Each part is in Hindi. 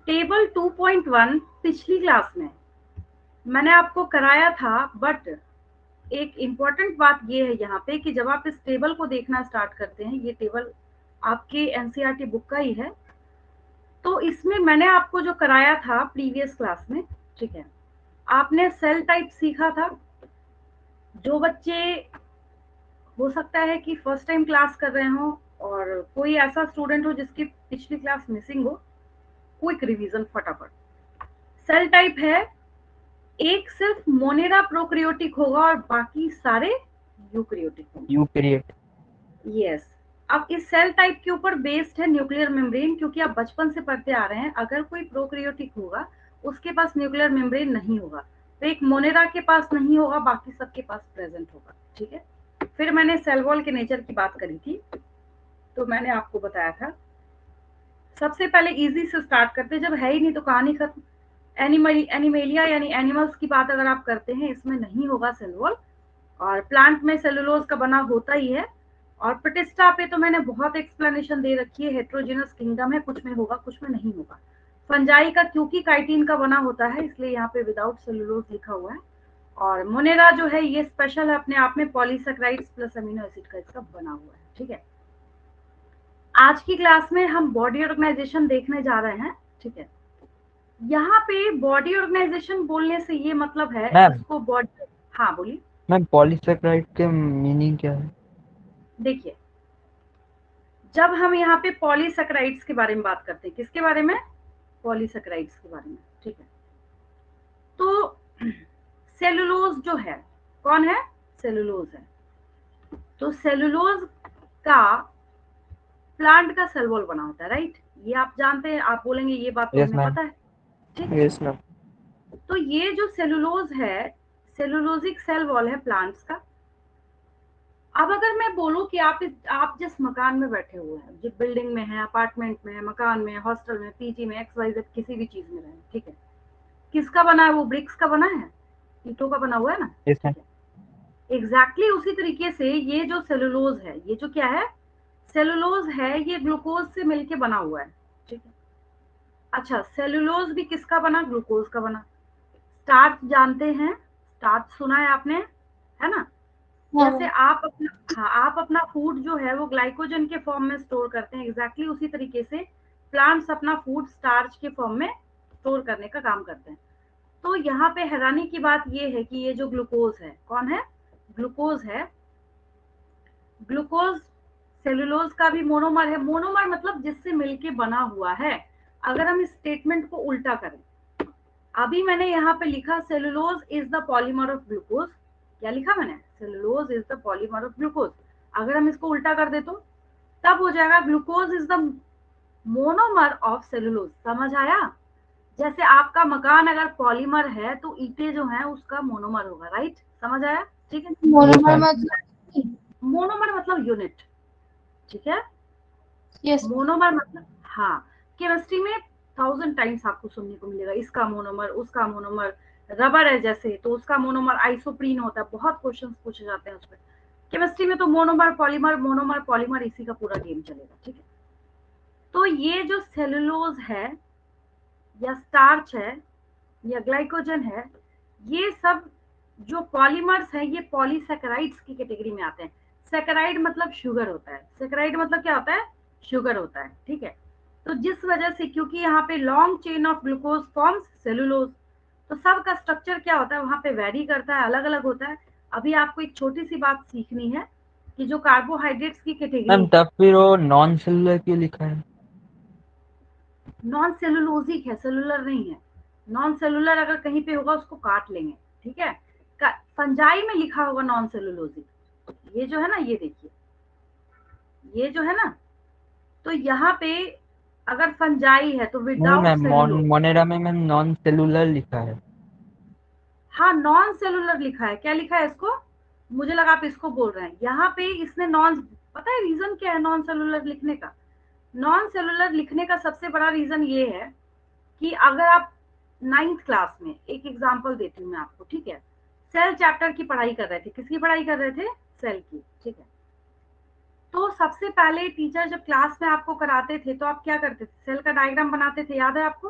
टेबल 2.1 पिछली क्लास में मैंने आपको कराया था, बट एक इम्पॉर्टेंट बात ये है यहाँ पे कि जब आप इस टेबल को देखना स्टार्ट करते हैं, ये टेबल आपके एनसीईआरटी बुक का ही है, तो इसमें मैंने आपको जो कराया था प्रीवियस क्लास में, ठीक है, आपने सेल टाइप सीखा था। जो बच्चे हो सकता है कि फर्स्ट टाइम क्लास कर रहे हो और कोई ऐसा स्टूडेंट हो जिसकी पिछली क्लास मिसिंग हो, क्विक रिवीजन फटाफट। सेल टाइप है, एक सिर्फ मोनेरा प्रोकैरियोटिक होगा और बाकी सारे यूकैरियोटिक होंगे। यूकैरियोट। यस। अब इस सेल टाइप के ऊपर बेस्ड है न्यूक्लियर मेम्ब्रेन, क्योंकि आप बचपन से पढ़ते आ रहे हैं, अगर कोई प्रोकैरियोटिक होगा उसके पास न्यूक्लियर मेम्ब्रेन नहीं होगा, तो एक मोनेरा के पास नहीं होगा, बाकी सबके पास प्रेजेंट होगा, ठीक है। फिर मैंने सेल वॉल के नेचर की बात करी थी, तो मैंने आपको बताया था सबसे पहले इजी से स्टार्ट करते, जब है ही नहीं तो कहानी खत्म। एनिमेलिया यानी एनिमल्स की बात अगर आप करते हैं, इसमें नहीं होगा सेल वॉल, और प्लांट में सेलुलोज का बना होता ही है। और प्रोटिस्टा पे तो मैंने बहुत एक्सप्लेनेशन दे रखी है, हेट्रोजेनस किंगडम है, कुछ में होगा कुछ में नहीं होगा। फंजाई का क्योंकि काइटिन का बना होता है, इसलिए यहाँ पे विदाउट सेलुलोज लिखा हुआ है। और मोनेरा जो है ये स्पेशल है अपने आप में, पॉलीसेक्राइड्स प्लस अमीनो एसिड का इसका बना हुआ है, ठीक है। आज की क्लास में हम बॉडी ऑर्गेनाइजेशन देखने जा रहे हैं, ठीक है। यहाँ पे बॉडी ऑर्गेनाइजेशन बोलने से ये मतलब है मैम इसको बॉडी। हाँ बोलिए। मैम पॉलीसेकेराइड के मीनिंग क्या है? देखिए, जब हम यहाँ पे पॉलीसेकेराइड्स के बारे में बात करते हैं, किसके बारे में? पॉलीसेकेराइड्स के बारे में, ठीक है। तो सेलुलोज जो है, कौन है? सेलुलोज है। तो सेलुलोज का प्लांट का सेल वॉल बना होता है, राइट? ये आप जानते हैं, आप बोलेंगे ये बात तो यस हमें मैम। पता है, ठीक है। Yes ma'am. तो ये जो सेलुलोज है, सेलुलोजिक सेल वॉल है प्लांट्स का। अब अगर मैं बोलूं कि आप जिस मकान में बैठे हुए हैं, जिस बिल्डिंग में है, अपार्टमेंट में है, मकान में, हॉस्टल में, पीजी में, एक्स वाई जेड किसी भी चीज में रहे, ठीक है, किसका बना है? वो ब्रिक्स का बना है, ईंटों का बना हुआ है ना, यस मैम। ठीक है। एग्जैक्टली उसी तरीके से ये जो सेलुलोज है, ये जो क्या है? सेलुलोज है, ये ग्लूकोज से मिलके बना हुआ है, ठीक है। अच्छा, सेलुलोज भी किसका बना? ग्लूकोज का बना। स्टार्च जानते हैं, स्टार्च सुना है आपने, है ना? जैसे आप अपना, हाँ, आप अपना फूड जो है वो ग्लाइकोजन के फॉर्म में स्टोर करते हैं, एग्जैक्टली उसी तरीके से प्लांट्स अपना फूड स्टार्च के फॉर्म में स्टोर करने का काम करते हैं। तो यहाँ पे हैरानी की बात ये है कि ये जो ग्लूकोज है, कौन है? ग्लूकोज है। ग्लूकोज सेलुलोज का भी मोनोमर है। मोनोमर मतलब जिससे मिलके बना हुआ है। अगर हम इस स्टेटमेंट को उल्टा करें, अभी मैंने यहाँ पे लिखा cellulose is the polymer of glucose. क्या लिखा मैंने? Cellulose is the polymer of glucose. अगर हम इसको उल्टा कर दे तो तब हो जाएगा glucose is the monomer of cellulose. समझ आया? जैसे आपका मकान अगर पॉलीमर है तो ईंटें जो है उसका मोनोमर होगा, राइट? समझ आया? ठीक है। Yes monomer ma'am. मतलब? मोनोमर मतलब यूनिट, ठीक है। यस। मोनोमर मतलब, हाँ, केमिस्ट्री में 1000 टाइम्स आपको सुनने को मिलेगा, इसका मोनोमर, उसका मोनोमर। रबर है जैसे, तो उसका मोनोमर आइसोप्रीन होता है, बहुत क्वेश्चंस पूछे जाते हैं उसमें। केमिस्ट्री में तो मोनोमर पॉलीमर इसी का पूरा गेम चलेगा, ठीक है। तो ये जो सेलुलोज है या स्टार्च है या ग्लाइकोजन है, ये सब जो पॉलीमर्स हैं, ये पॉलीसेकेराइड्स की कैटेगरी में आते हैं। सेकेराइड मतलब शुगर होता है, सेकेराइड मतलब क्या होता है? शुगर होता है, ठीक है। तो जिस वजह से, क्योंकि यहाँ पे long chain of glucose forms cellulose, तो सबका स्ट्रक्चर क्या होता है वहां पे वेरी करता है, अलग अलग होता है। अभी आपको एक छोटी सी बात सीखनी है कि जो कार्बोहाइड्रेट्स की कैटेगरी मैम है, तब फिर वो नॉन सेलुलर क्यों लिखा है? नॉन सेलुलोजिक है, सेलुलर नहीं है। नॉन सेलुलर अगर कहीं पे होगा उसको काट लेंगे, ठीक है। फंजाई में लिखा होगा नॉन सेलुलोजिक। ये जो है ना, ये देखिए, ये जो है ना, तो यहाँ पे अगर फंजाई है तो नहीं विदाउट मैम, सेलुलोज। मोनेरा में मैम नॉन सेलुलर लिखा है। हाँ, नॉन सेलुलर लिखा है। क्या लिखा है इसको? मुझे लगा आप इसको बोल रहे हैं। यहाँ पे इसने नॉन, पता है रीजन क्या है नॉन सेलुलर लिखने का? नॉन सेलुलर लिखने का सबसे बड़ा रीजन ये है कि अगर आप 9th क्लास में, एक एग्जांपल देती हूँ मैं आपको, ठीक है। सेल चैप्टर की पढ़ाई कर रहे थे, किसकी पढ़ाई कर रहे थे? सेल की, ठीक है। तो सबसे पहले टीचर जब क्लास में आपको कराते थे तो आप क्या करते थे? सेल का डायग्राम बनाते थे, याद है आपको?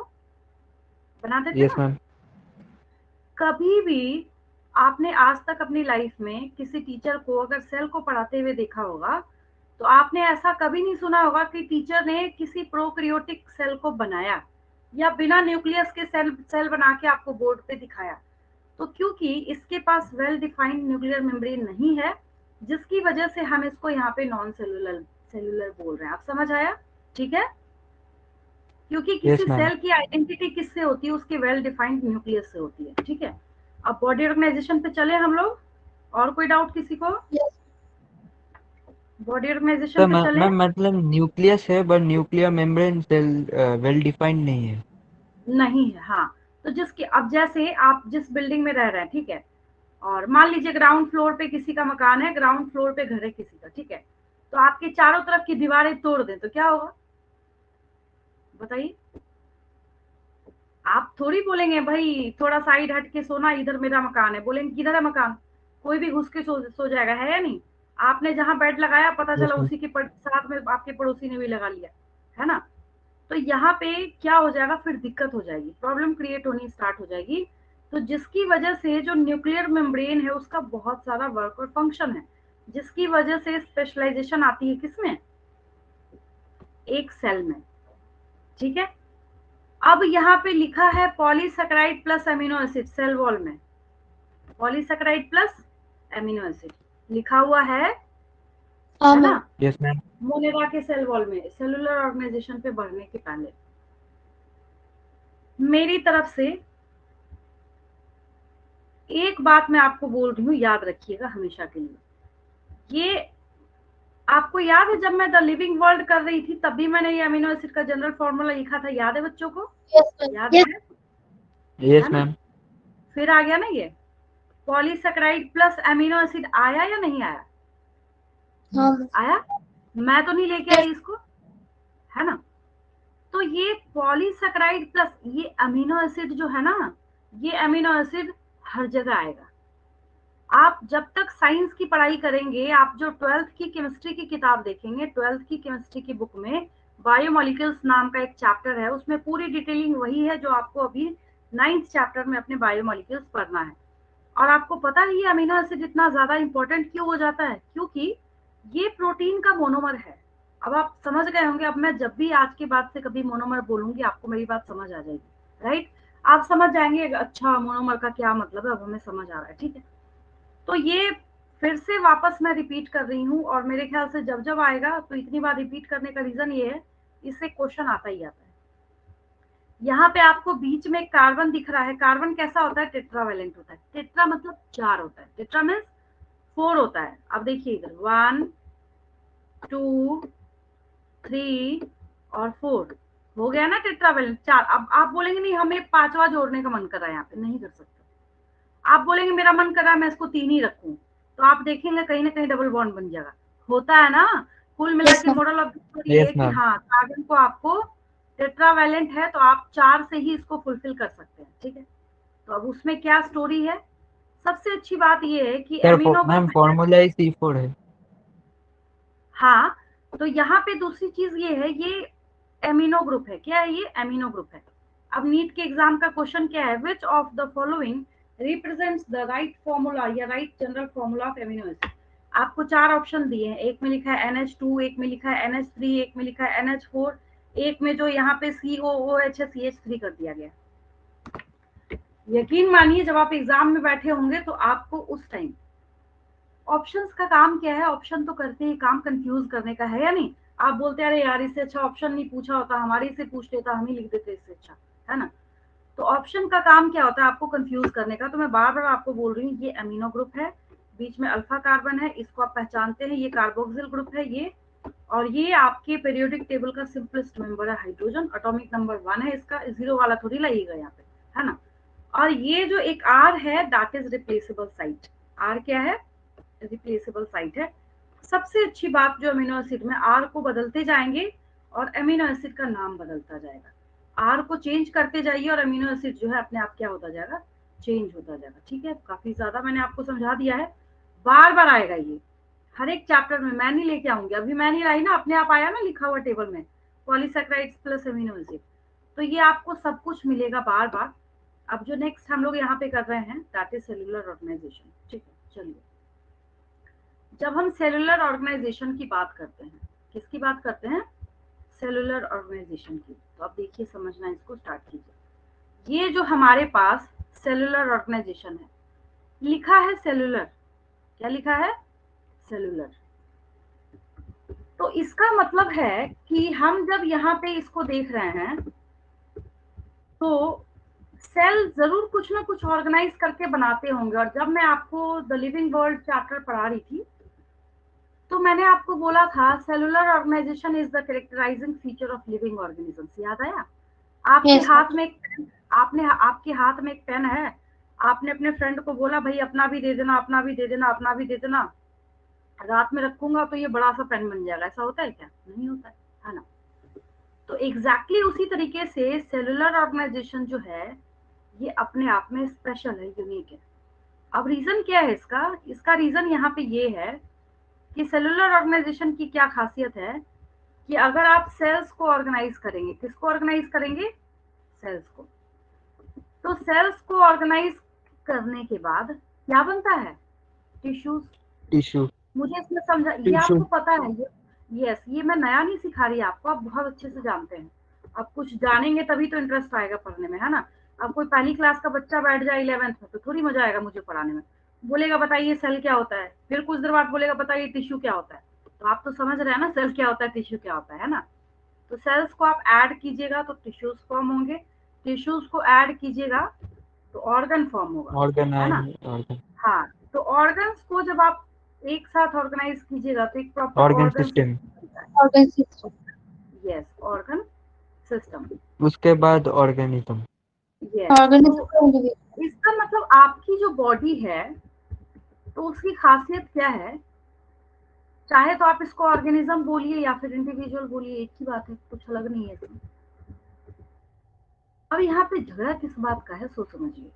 बनाते थे यस ना। मैम। कभी भी आपने आज तक अपनी लाइफ में किसी टीचर को अगर सेल को पढ़ाते हुए देखा होगा, तो आपने ऐसा कभी नहीं सुना होगा कि टीचर ने किसी प्रोकैरियोटिक सेल को बनाया या बिना न्यूक्लियस के सेल सेल बना के आपको बोर्ड पे दिखाया। तो क्योंकि इसके पास वेल डिफाइंड न्यूक्लियर मेम्ब्रेन नहीं है, जिसकी वजह से हम इसको यहाँ पे नॉन सेलुलर सेलुलर बोल रहे हैं। आप समझ आया? ठीक है। क्योंकि यस किसी मैम। सेल की आइडेंटिटी किससे होती है? उसके वेल डिफाइंड न्यूक्लियस से होती है। ठीक है। अब बॉडी ऑर्गेनाइजेशन पे चले हम लोग। और कोई डाउट किसी को? Yes. बॉडी तो ऑर्गेनाइजेशन पे चले। मैम मतलब न्यूक्लियस है but nuclear membrane cell well defined नहीं है। नहीं है, हाँ। तो जिसके अब जैसे आप जिस बिल्डिंग में रह रहे हैं, ठीक है, और मान लीजिए ग्राउंड फ्लोर पे किसी का मकान है, ग्राउंड फ्लोर पे घर है किसी का, ठीक है, तो आपके चारों तरफ की दीवारें तोड़ दें तो क्या होगा? बताइए। आप थोड़ी बोलेंगे भाई थोड़ा साइड हट के सोना, इधर मेरा मकान है। बोलेंगे किधर है मकान? कोई भी घुस के सो जाएगा, है या नहीं? आपने जहां बेड लगाया, पता यस चला मैम। उसी के साथ में आपके पड़ोसी ने भी लगा लिया, है ना? तो यहाँ पे क्या हो जाएगा, फिर दिक्कत हो जाएगी, प्रॉब्लम क्रिएट होनी स्टार्ट हो जाएगी। तो जिसकी वजह से जो न्यूक्लियर मेम्ब्रेन है उसका बहुत सारा वर्क और फंक्शन है, जिसकी वजह से स्पेशलाइजेशन आती है किसमें? एक सेल में। ठीक है। अब यहाँ पे लिखा है polysaccharide plus amino acid cell wall में, पॉलीसेकेराइड प्लस अमीनो एसिड लिखा हुआ हाँ है ना? मैम। Yes ma'am. मोनेरा के सेल वॉल में, सेलुलर ऑर्गेनाइजेशन पे बढ़ने के पहले। मेरी तरफ से एक बात मैं आपको बोल रही हूँ, याद रखिएगा हमेशा के लिए। ये आपको याद है जब मैं द लिविंग वर्ल्ड कर रही थी तब भी मैंने ये अमीनो एसिड का जनरल फॉर्मूला लिखा था, याद है बच्चों को? Yes ma'am. याद Yes. है यस ना? मैम। फिर आ गया ना ये पॉलीसेकेराइड प्लस अमीनो एसिड, आया या नहीं आया? हाँ मैम। आया। मैं तो नहीं लेके Yes. आई इसको, है ना? तो ये पॉलीसेकेराइड प्लस ये अमीनो एसिड जो है ना, ये अमीनो एसिड हर जगह आएगा। आप जब तक साइंस की पढ़ाई करेंगे, आप जो 12th की केमिस्ट्री की किताब देखेंगे, 12th की केमिस्ट्री की बुक में बायोमोलिक्यूल्स नाम का एक चैप्टर है, उसमें पूरी डिटेलिंग वही है जो आपको अभी 9th चैप्टर में अपने बायोमोलिक्यूल्स पढ़ना है। और आपको पता है ये अमीनो एसिड इतना ज्यादा इंपॉर्टेंट क्यों हो जाता है? क्योंकि ये प्रोटीन का मोनोमर है। अब आप समझ गए होंगे, अब मैं जब भी आज के बाद से कभी मोनोमर बोलूंगी आपको मेरी बात समझ आ जाएगी, राइट? आप समझ जाएंगे अच्छा मोनोमर का क्या मतलब है, अब हमें समझ आ रहा है। ठीक है। तो ये फिर से वापस मैं रिपीट कर रही हूँ, और मेरे ख्याल से जब जब आएगा तो इतनी बार रिपीट करने का रीजन ये है, इससे क्वेश्चन आता ही आता है। यहाँ पे आपको बीच में कार्बन दिख रहा है, कार्बन कैसा होता है? टेट्रावेलेंट होता है। टेट्रा मतलब 4 होता है, टेट्रा मीन्स 4 होता है। अब देखिए इधर 1 2 3 और 4 हो गया ना टेट्रावेलेंट 4। अब आप बोलेंगे नहीं हमें 5वां जोड़ने का मन कर रहा है, यहाँ पे नहीं कर सकते। आप बोलेंगे मेरा मन कर रहा है मैं इसको 3 ही रखूं, तो आप देखेंगे कहीं ना कहीं डबल बॉन्ड बन जाएगा, होता है ना? कुल मिला Yes के ma'am. Model of the story ये यस है कि मैम। हाँ कार्बन को आपको टेट्रावेलेंट है तो आप 4 से ही इसको फुलफिल कर सकते हैं। ठीक है। तो अब उसमें क्या स्टोरी है? सबसे अच्छी बात ये है कि सर एमिनो मैम ग्रुप है। फॉर्मूला ही C4 है। हाँ। तो यहाँ पे दूसरी चीज ये है, ये एमिनो ग्रुप है। क्या है ये? एमिनो ग्रुप है। अब नीट के एग्जाम का क्वेश्चन क्या है? Which of the following represents the right formula या right general formula of amino acid? आपको 4 ऑप्शन दिए हैं, एक में लिखा है NH2, एक में लिखा है NH3, एक में लिखा है NH4, एक में जो यहाँ पे COOH है CH3 कर दिया गया। यकीन मानिए जब आप एग्जाम में बैठे होंगे तो आपको उस टाइम ऑप्शंस का काम क्या है? ऑप्शन तो करते ही काम कंफ्यूज करने का, है या नहीं? आप बोलते हैं अरे यार इससे अच्छा ऑप्शन नहीं पूछा होता, हमारे से पूछ लेता, हम ही लिख देते इससे अच्छा, है ना? तो ऑप्शन का काम क्या होता है? आपको कंफ्यूज करने का। तो मैं बार बार आपको बोल रही हूँ ये अमीनो ग्रुप है, बीच में अल्फा कार्बन है, इसको आप पहचानते हैं, ये कार्बोक्सिल ग्रुप है ये, और ये आपके पीरियोडिक टेबल का सिंपलेस्ट मेंबर है हाइड्रोजन, एटॉमिक नंबर 1 है इसका, जीरो वाला थोड़ी लगेगा यहाँ पे, है ना? और ये जो एक आर है that is replaceable site. R क्या है? रिप्लेसेबल साइट है। सबसे अच्छी बात जो अमीनो एसिड में आर को बदलते जाएंगे और अमीनो एसिड का नाम बदलता जाएगा। आर को चेंज करते जाइए और अमीनो एसिड जो है अपने आप क्या होता जाएगा? चेंज होता जाएगा। ठीक है। काफी ज्यादा मैंने आपको समझा दिया है, बार बार आएगा ये हर एक चैप्टर में। मैं नहीं लेके आऊंगी, अभी मैं नहीं लाई ना, अपने आप आया ना लिखा हुआ टेबल में, पॉलीसेकेराइड्स प्लस अमीनो एसिड। तो ये आपको सब कुछ मिलेगा बार बार। अब जो नेक्स्ट हम लोग यहाँ पे कर रहे हैं दैट इज सेलुलर ऑर्गेनाइजेशन। ठीक है, चलिए जब हम सेलुलर ऑर्गेनाइजेशन की बात करते हैं, किसकी बात करते हैं? सेलुलर ऑर्गेनाइजेशन की। तो अब देखिए समझना, इसको स्टार्ट कीजिए। ये जो हमारे पास सेलुलर ऑर्गेनाइजेशन है, लिखा है सेलुलर, क्या लिखा है? सेलुलर। तो इसका मतलब है कि हम जब यहाँ पे इसको देख रहे हैं तो सेल जरूर कुछ ना कुछ ऑर्गेनाइज करके बनाते होंगे। और जब मैं आपको द लिविंग वर्ल्ड चैप्टर पढ़ा रही थी तो मैंने आपको बोला था cellular organisation is the characterising feature of living organisms. याद आया? आपके Yes, हाथ में आपके हाथ में एक पेन है, आपने अपने फ्रेंड को बोला भाई अपना भी दे देना, अपना भी दे देना, अपना भी दे देना, रात में रखूंगा तो ये बड़ा सा पेन बन जाएगा। ऐसा होता है क्या? नहीं होता है ना? तो एग्जैक्टली उसी तरीके से सेलुलर ऑर्गेनाइजेशन जो है ये अपने आप में स्पेशल है, यूनिक है। अब रीजन क्या है इसका? इसका रीजन यहाँ पे ये है कि सेलुलर ऑर्गेनाइजेशन की क्या खासियत है कि अगर आप सेल्स को ऑर्गेनाइज करेंगे, किसको ऑर्गेनाइज करेंगे? सेल्स को। तो सेल्स को ऑर्गेनाइज करने के बाद क्या बनता है? टिश्यूज। टिश्यू। मुझे इसमें समझा, ये टिश्यू। आपको पता है ये? यस, ये मैं नया नहीं सिखा रही आपको, आप बहुत अच्छे से जानते हैं। आप कुछ जानेंगे तभी तो इंटरेस्ट आएगा पढ़ने में, है ना? अब कोई पहली क्लास का बच्चा बैठ जाए 11th में तो थोड़ी मजा आएगा मुझे पढ़ाने में। बोलेगा बताइए सेल क्या होता है, फिर कुछ देर बाद बोलेगा बताइए टिश्यू क्या होता है। तो आप तो समझ रहे हैं ना सेल क्या होता है, टिश्यू क्या होता है ना? तो सेल्स को आप ऐड कीजिएगा तो टिश्यूज फॉर्म होंगे, टिश्यूज को ऐड कीजिएगा तो ऑर्गन फॉर्म होगा, ऑर्गन है ना? ऑर्गन हाँ, तो ऑर्गन्स को जब आप एक साथ ऑर्गेनाइज कीजिएगा तो एक proper organ organ system. System. organ system. Yes, organ system. उसके बाद ऑर्गेनिज्म। यस, तो Organism का individual. इसका मतलब आपकी जो बॉडी है तो उसकी खासियत क्या है? चाहे तो आप इसको ऑर्गेनिज्म बोलिए या फिर इंडिविजुअल बोलिए, एक ही बात है, कुछ अलग नहीं है इसमें। अब यहाँ पे झगड़ा किस बात का है सो समझिए।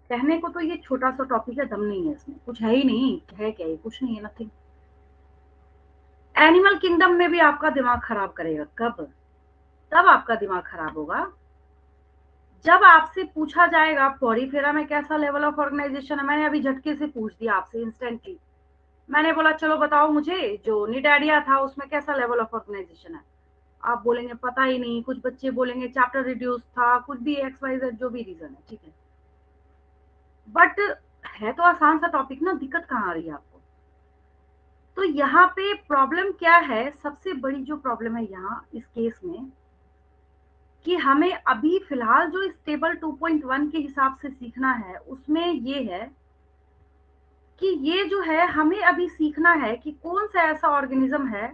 कहने को तो ये छोटा सा टॉपिक है, दम नहीं है इसमें, कुछ है ही नहीं, है क्या ये? कुछ नहीं है, नथिंग। एनिमल किंगडम में भी आपका दिमाग खराब करेगा। कब? तब आपका दिमाग खराब होगा जब आपसे पूछा जाएगा पॉरीफेरा में कैसा लेवल ऑफ ऑर्गेनाइजेशन है। मैंने अभी झटके से पूछ दिया आपसे इंस्टेंटली, मैंने बोला चलो बताओ मुझे जो निडाडिया था उसमें कैसा लेवल ऑफ ऑर्गेनाइजेशन है। आप बोलेंगे पता ही नहीं, कुछ बच्चे बोलेंगे चैप्टर रिड्यूस था, कुछ भी एक्स वाई जेड जो भी रीजन है, ठीक है। बट है तो आसान सा टॉपिक ना, दिक्कत कहाँ आ रही है आपको? तो यहाँ पे प्रॉब्लम क्या है? सबसे बड़ी जो प्रॉब्लम है यहाँ इस केस में कि हमें अभी फिलहाल जो इस टेबल 2.1 के हिसाब से सीखना है उसमें ये है कि ये जो है हमें अभी सीखना है कि कौन सा ऐसा ऑर्गेनिज्म है,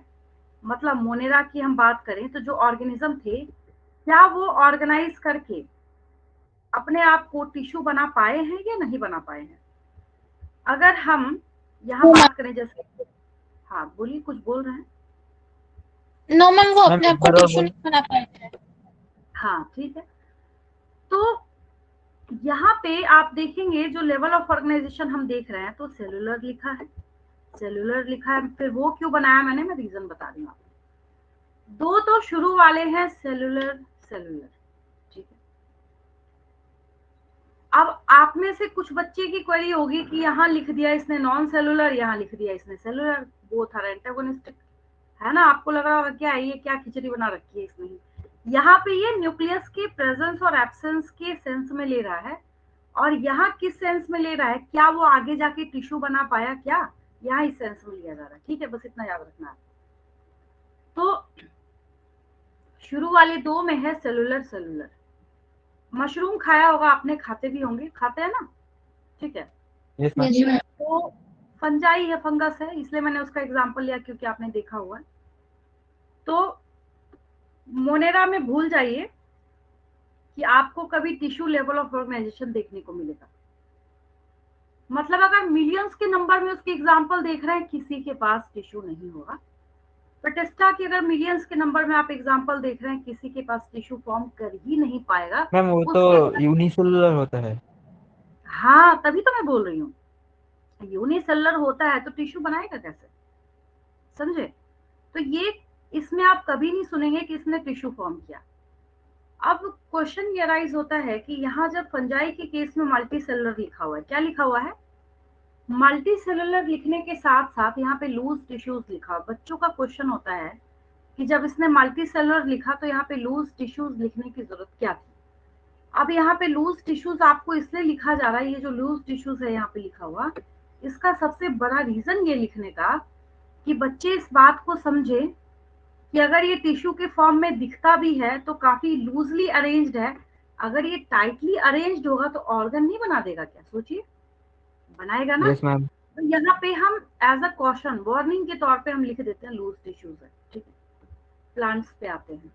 मतलब मोनेरा की हम बात करें तो जो ऑर्गेनिज्म थे क्या वो ऑर्गेनाइज करके अपने आप को टिश्यू बना पाए हैं या नहीं बना पाए हैं। अगर हम यहाँ No, बात करें जैसे, हाँ बोलिए, कुछ बोल रहे हैं? no मैम, वो मैम अपने एक आप को बार और टिश्यू बोल। नहीं बना पाते हैं. हाँ ठीक है। तो यहाँ पे आप देखेंगे जो लेवल ऑफ ऑर्गेनाइजेशन हम देख रहे हैं तो सेलुलर लिखा है, सेलुलर लिखा है। फिर वो क्यों बनाया मैंने, मैं रीजन बता रही हूँ आपको। दो तो शुरू वाले हैं सेलुलर सेलुलर, ठीक है। अब आप में से कुछ बच्चे की क्वेरी होगी कि यहाँ लिख दिया इसने नॉन सेलुलर, यहाँ लिख दिया इसने सेलुलर, बोथ आर एंटागोनिस्टिक, है ना? आपको लग रहा होगा क्या है ये, क्या खिचड़ी बना रखी है इसने। यहाँ पे ये न्यूक्लियस के प्रेजेंस और एब्सेंस के सेंस में ले रहा है, और यहाँ किस सेंस में ले रहा है, क्या वो आगे जाके टिश्यू बना पाया क्या, यहाँ इस सेंस में लिया जा रहा है, ठीक है। बस इतना याद रखना है। तो शुरू वाले दो में है सेलुलर सेलुलर। मशरूम खाया होगा आपने, खाते भी होंगे, खाते हैं ना, ठीक है। Yes ma'am. Yes, ma'am. तो फंजाई है, फंगस है, इसलिए मैंने उसका एग्जांपल लिया क्योंकि आपने देखा हुआ है। तो मोनेरा में भूल जाइए कि आपको कभी टिश्यू लेवल ऑफ ऑर्गेनाइजेशन देखने को मिलेगा। मतलब अगर मिलियंस के नंबर में उसके एग्जांपल देख रहे हैं, किसी के पास टिश्यू नहीं होगा। पेटेस्टा की अगर मिलियंस के नंबर में आप एग्जांपल देख रहे हैं, किसी के पास टिश्यू फॉर्म कर ही नहीं पाएगा। मैम वो तो उसके यूनिसेलुलर होता है। हाँ, तभी तो मैं बोल रही हूँ, यूनिसेलुलर होता है तो टिश्यू बनाएगा कैसे, समझे? तो ये इसमें आप कभी नहीं सुनेंगे कि इसने टिश्यू फॉर्म किया। अब क्वेश्चन ये अराइज होता है कि यहाँ जब फंजाई के केस में मल्टी सेलुलर लिखा हुआ है, क्या लिखा हुआ है? मल्टी सेलुलर लिखने के साथ साथ यहाँ पे लूज टिश्यूज लिखा हुआ। बच्चों का क्वेश्चन होता है कि जब इसने मल्टी सेलुलर लिखा तो यहाँ पे लूज टिश्यूज लिखने की जरूरत क्या थी? अब यहाँ पे लूज टिश्यूज आपको इसलिए लिखा जा रहा है, ये जो लूज टिश्यूज है यहाँ पे लिखा हुआ, इसका सबसे बड़ा रीजन ये लिखने का कि बच्चे इस बात को समझे कि अगर ये टिश्यू के फॉर्म में दिखता भी है तो काफी लूजली अरेंज्ड है। अगर ये टाइटली अरेंज्ड होगा तो ऑर्गन नहीं बना देगा क्या? सोचिए, बनाएगा ना। Yes ma'am. तो यहाँ पे हम एज अ कॉशन वार्निंग के तौर पे हम लिख देते हैं लूज टिश्यूज है, ठीक है। प्लांट्स पे आते हैं,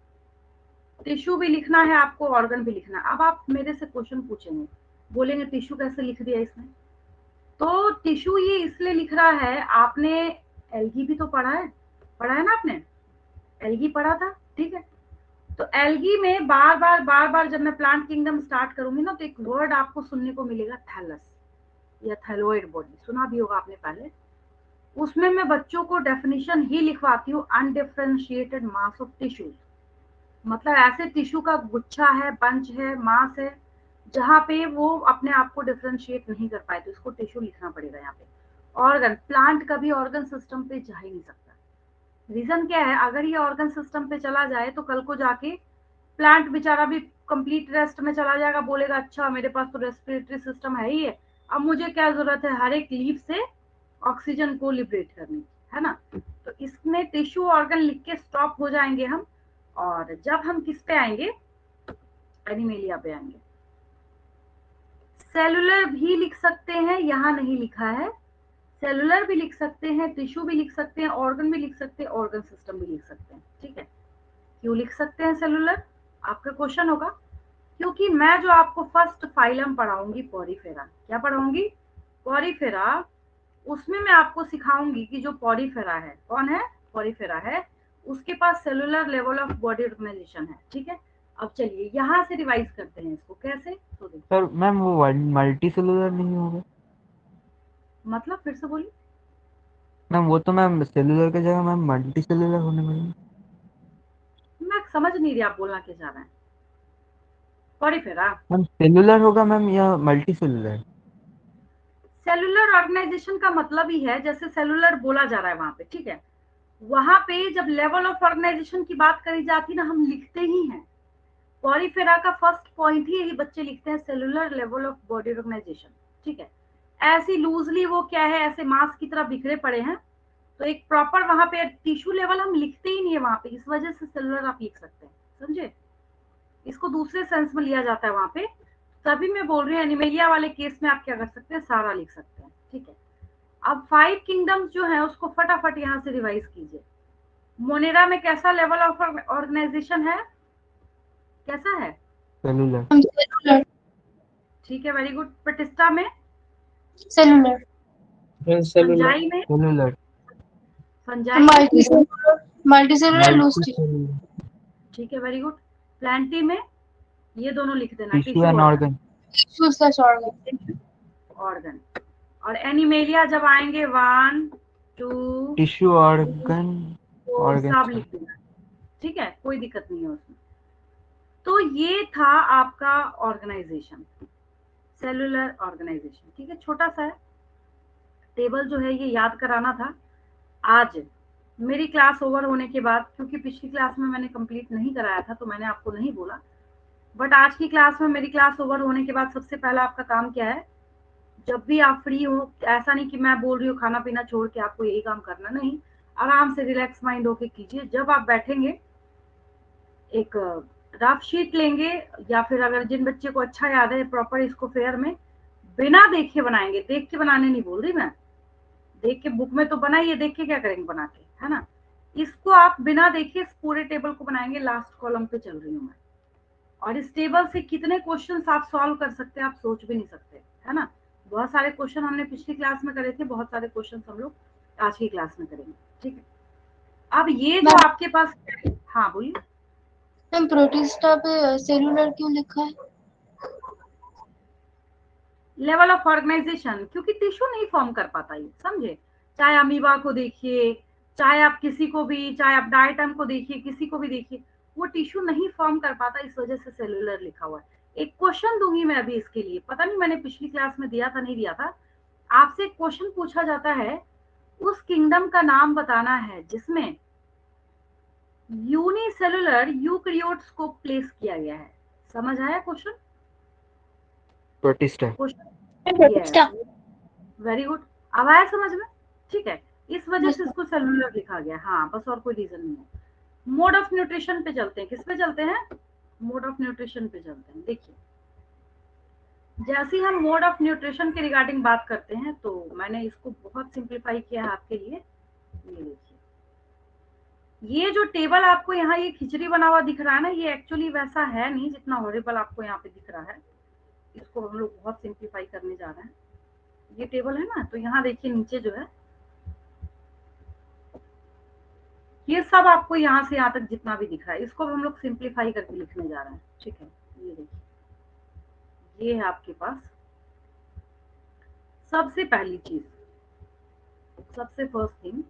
टिश्यू भी लिखना है आपको, ऑर्गन भी लिखना है। अब आप मेरे से क्वेश्चन पूछेंगे, बोलेंगे टिश्यू कैसे लिख दिया इसने? तो टिश्यू ये इसलिए लिख रहा है, आपने एल्गी भी तो पढ़ा है ना आपने? एल्गी पढ़ा था, ठीक है। तो एल्गी में बार बार जब मैं प्लांट किंगडम स्टार्ट करूंगी ना तो एक वर्ड आपको सुनने को मिलेगा, थैलस या थैलोइड बॉडी, सुना भी होगा आपने पहले। उसमें मैं बच्चों को डेफिनेशन ही लिखवाती हूँ, अनडिफरेंशिएटेड मास ऑफ टिश्यूज। मतलब ऐसे टिश्यू का गुच्छा है, बंच है, मास है, जहां पे वो अपने आप को डिफरेंशिएट नहीं कर पाए, तो इसको टिश्यू लिखना पड़ेगा यहाँ पे। ऑर्गन, प्लांट कभी ऑर्गन सिस्टम पे जा ही नहीं सकता। रीजन क्या है? अगर ये ऑर्गन सिस्टम पे चला जाए तो कल को जाके प्लांट बेचारा भी कंप्लीट रेस्ट में चला जाएगा, बोलेगा अच्छा मेरे पास तो रेस्पिरेटरी सिस्टम है ही है, अब मुझे क्या जरूरत है हर एक लीफ से ऑक्सीजन को लिबरेट करने की, है ना। तो इसमें टिश्यू ऑर्गन लिख के स्टॉप हो जाएंगे हम, और जब हम किस पे आएंगे? एनिमेलिया पे आएंगे। सेलुलर भी लिख सकते हैं, यहाँ नहीं लिखा है। सेलुलर भी लिख सकते हैं, टिश्यू भी लिख सकते हैं, ऑर्गन भी लिख सकते हैं, ऑर्गन सिस्टम भी लिख सकते हैं, ठीक है। क्यों लिख सकते हैं सेलुलर? आपका क्वेश्चन होगा। क्योंकि मैं जो आपको फर्स्ट फाइलम पढ़ाऊंगी पॉरीफेरा, क्या पढ़ाऊंगी? पॉरीफेरा। उसमें मैं आपको सिखाऊंगी कि जो पॉरीफेरा है, कौन है? पॉरीफेरा है, उसके पास cellular level of body organisation है, ठीक है। अब चलिए यहाँ से रिवाइज करते हैं इसको, कैसे? तो देखिए, सर मैम वो मल्टी सेलुलर नहीं होगा? मतलब फिर से बोलिए। मैम वो तो मैम सेलुलर की जगह मैम मल्टी सेलुलर होने वाली। मैं समझ नहीं रही आप बोलना क्या चाह रहे हैं। पॉरीफेरा मैम सेलुलर होगा मैम या मल्टी सेलुलर? सेलुलर ऑर्गेनाइजेशन का मतलब ही है, जैसे सेलुलर बोला जा रहा है वहां पे, ठीक है। वहां पे जब लेवल ऑफ ऑर्गेनाइजेशन की बात करी जाती है ना, हम लिखते ही हैं। पॉरीफेरा का फर्स्ट पॉइंट ही यही बच्चे लिखते हैं, cellular level of body organisation, ठीक है। ऐसी लूजली वो क्या है, ऐसे मास की तरह बिखरे पड़े हैं, तो एक प्रॉपर वहां पे टिश्यू लेवल हम लिखते ही नहीं है वहां पे, इस वजह से सेलुलर आप लिख सकते हैं, समझे। इसको दूसरे सेंस में लिया जाता है वहां पे, तभी मैं बोल रही हूँ एनिमेलिया वाले केस में आप क्या कर सकते हैं, सारा लिख सकते हैं, ठीक है। अब 5 किंगडम्स जो है उसको फटाफट यहाँ से रिवाइज कीजिए। मोनेरा में कैसा लेवल ऑफ ऑर्गेनाइजेशन है? कैसा है? सेलुलर। सेलुलर। ठीक है, वेरी गुड। प्रतिष्ठा में? सेलुलर। फंजाई में? सेलुलर। फंजाई में? Multi cellular. Multi cellular loose multi cellular. ठीक है, वेरी गुड। प्लांटी में? ये दोनों लिख देना, tissue tissue and organ. Organ. Tissue slash organ. Organ. और एनिमेलिया जब आएंगे 1 2 टिश्यू ऑर्गन 4 ऑर्गन। सब लिख देना, ठीक है, कोई दिक्कत नहीं है उसमें। तो ये था आपका ऑर्गेनाइजेशन, सेलुलर ऑर्गेनाइजेशन, ठीक है। छोटा सा है टेबल जो है, ये याद कराना था आज मेरी क्लास ओवर होने के बाद, क्योंकि पिछली क्लास में मैंने कंप्लीट नहीं कराया था तो मैंने आपको नहीं बोला। बट आज की क्लास में, मेरी क्लास ओवर होने के बाद सबसे पहला आपका काम क्या है, जब भी आप फ्री हो, ऐसा नहीं कि मैं बोल रही हूँ खाना पीना छोड़ के आपको यही काम करना, नहीं, आराम से रिलैक्स माइंड होके कीजिए। जब आप बैठेंगे एक रफ शीट लेंगे, या फिर अगर जिन बच्चे को अच्छा याद है प्रॉपर इसको फेयर में बिना देखे बनाएंगे, देख के बनाने नहीं बोल रही मैं, देख के बुक में तो बनाइए, देख के क्या करेंगे बना के, है ना। इसको आप बिना देखे इस पूरे टेबल को बनाएंगे, लास्ट कॉलम पे चल रही हूँ मैं। और इस टेबल से कितने क्वेश्चंस आप सॉल्व कर सकते हैं आप सोच भी नहीं सकते, है ना। बहुत सारे क्वेश्चन हमने पिछली क्लास में करे थे, बहुत सारे क्वेश्चन हम लोग आज की क्लास में करेंगे, ठीक है। अब ये जो आपके पास, हाँ बोलिए। मैम प्रोटिस्टा पे सेलुलर क्यों लिखा है? लेवल ऑफ ऑर्गेनाइजेशन, क्योंकि टिश्यू नहीं फॉर्म कर पाता ये, समझे। चाहे अमीबा को देखिए, चाहे आप किसी को भी, चाहे आप डायटम को देखिए, किसी को भी देखिए, वो टिश्यू नहीं फॉर्म कर पाता, इस वजह से सेलुलर लिखा हुआ है। एक क्वेश्चन दूंगी मैं अभी इसके लिए, पता नहीं मैंने पिछली क्लास में दिया था नहीं दिया था। आपसे एक क्वेश्चन पूछा जाता है, उस किंगडम का नाम बताना है जिसमें यूनिसेलुलर यूकैरियोट्स को प्लेस किया गया है। समझ आया question? Protista. Protista. Very good, अब आया समझ में? ठीक है, इस वजह Yes, से sir. इसको सेलुलर लिखा गया। हाँ, बस और कोई रीजन नहीं है। मोड ऑफ न्यूट्रिशन पे चलते हैं। किस पे चलते हैं? मोड ऑफ न्यूट्रिशन पे चलते हैं। देखिए, जैसे ही हम मोड ऑफ न्यूट्रिशन के रिगार्डिंग बात करते हैं तो मैंने इसको बहुत सिंप्लीफाई किया है आपके लिए। ये देखिए, ये जो टेबल आपको यहाँ ये खिचड़ी बना हुआ दिख रहा है ना, ये एक्चुअली वैसा है नहीं जितना हॉरिबल आपको यहाँ पे दिख रहा है। इसको हम लोग बहुत सिंप्लीफाई करने जा रहे हैं। ये टेबल है ना, तो यहाँ देखिए नीचे जो है ये सब आपको यहाँ से यहाँ तक जितना भी दिख रहा है, इसको हम लोग सिंप्लीफाई करके लिखने जा रहे हैं। ठीक है, ये देखिए, ये है आपके पास सबसे पहली चीज, सबसे फर्स्ट थिंग,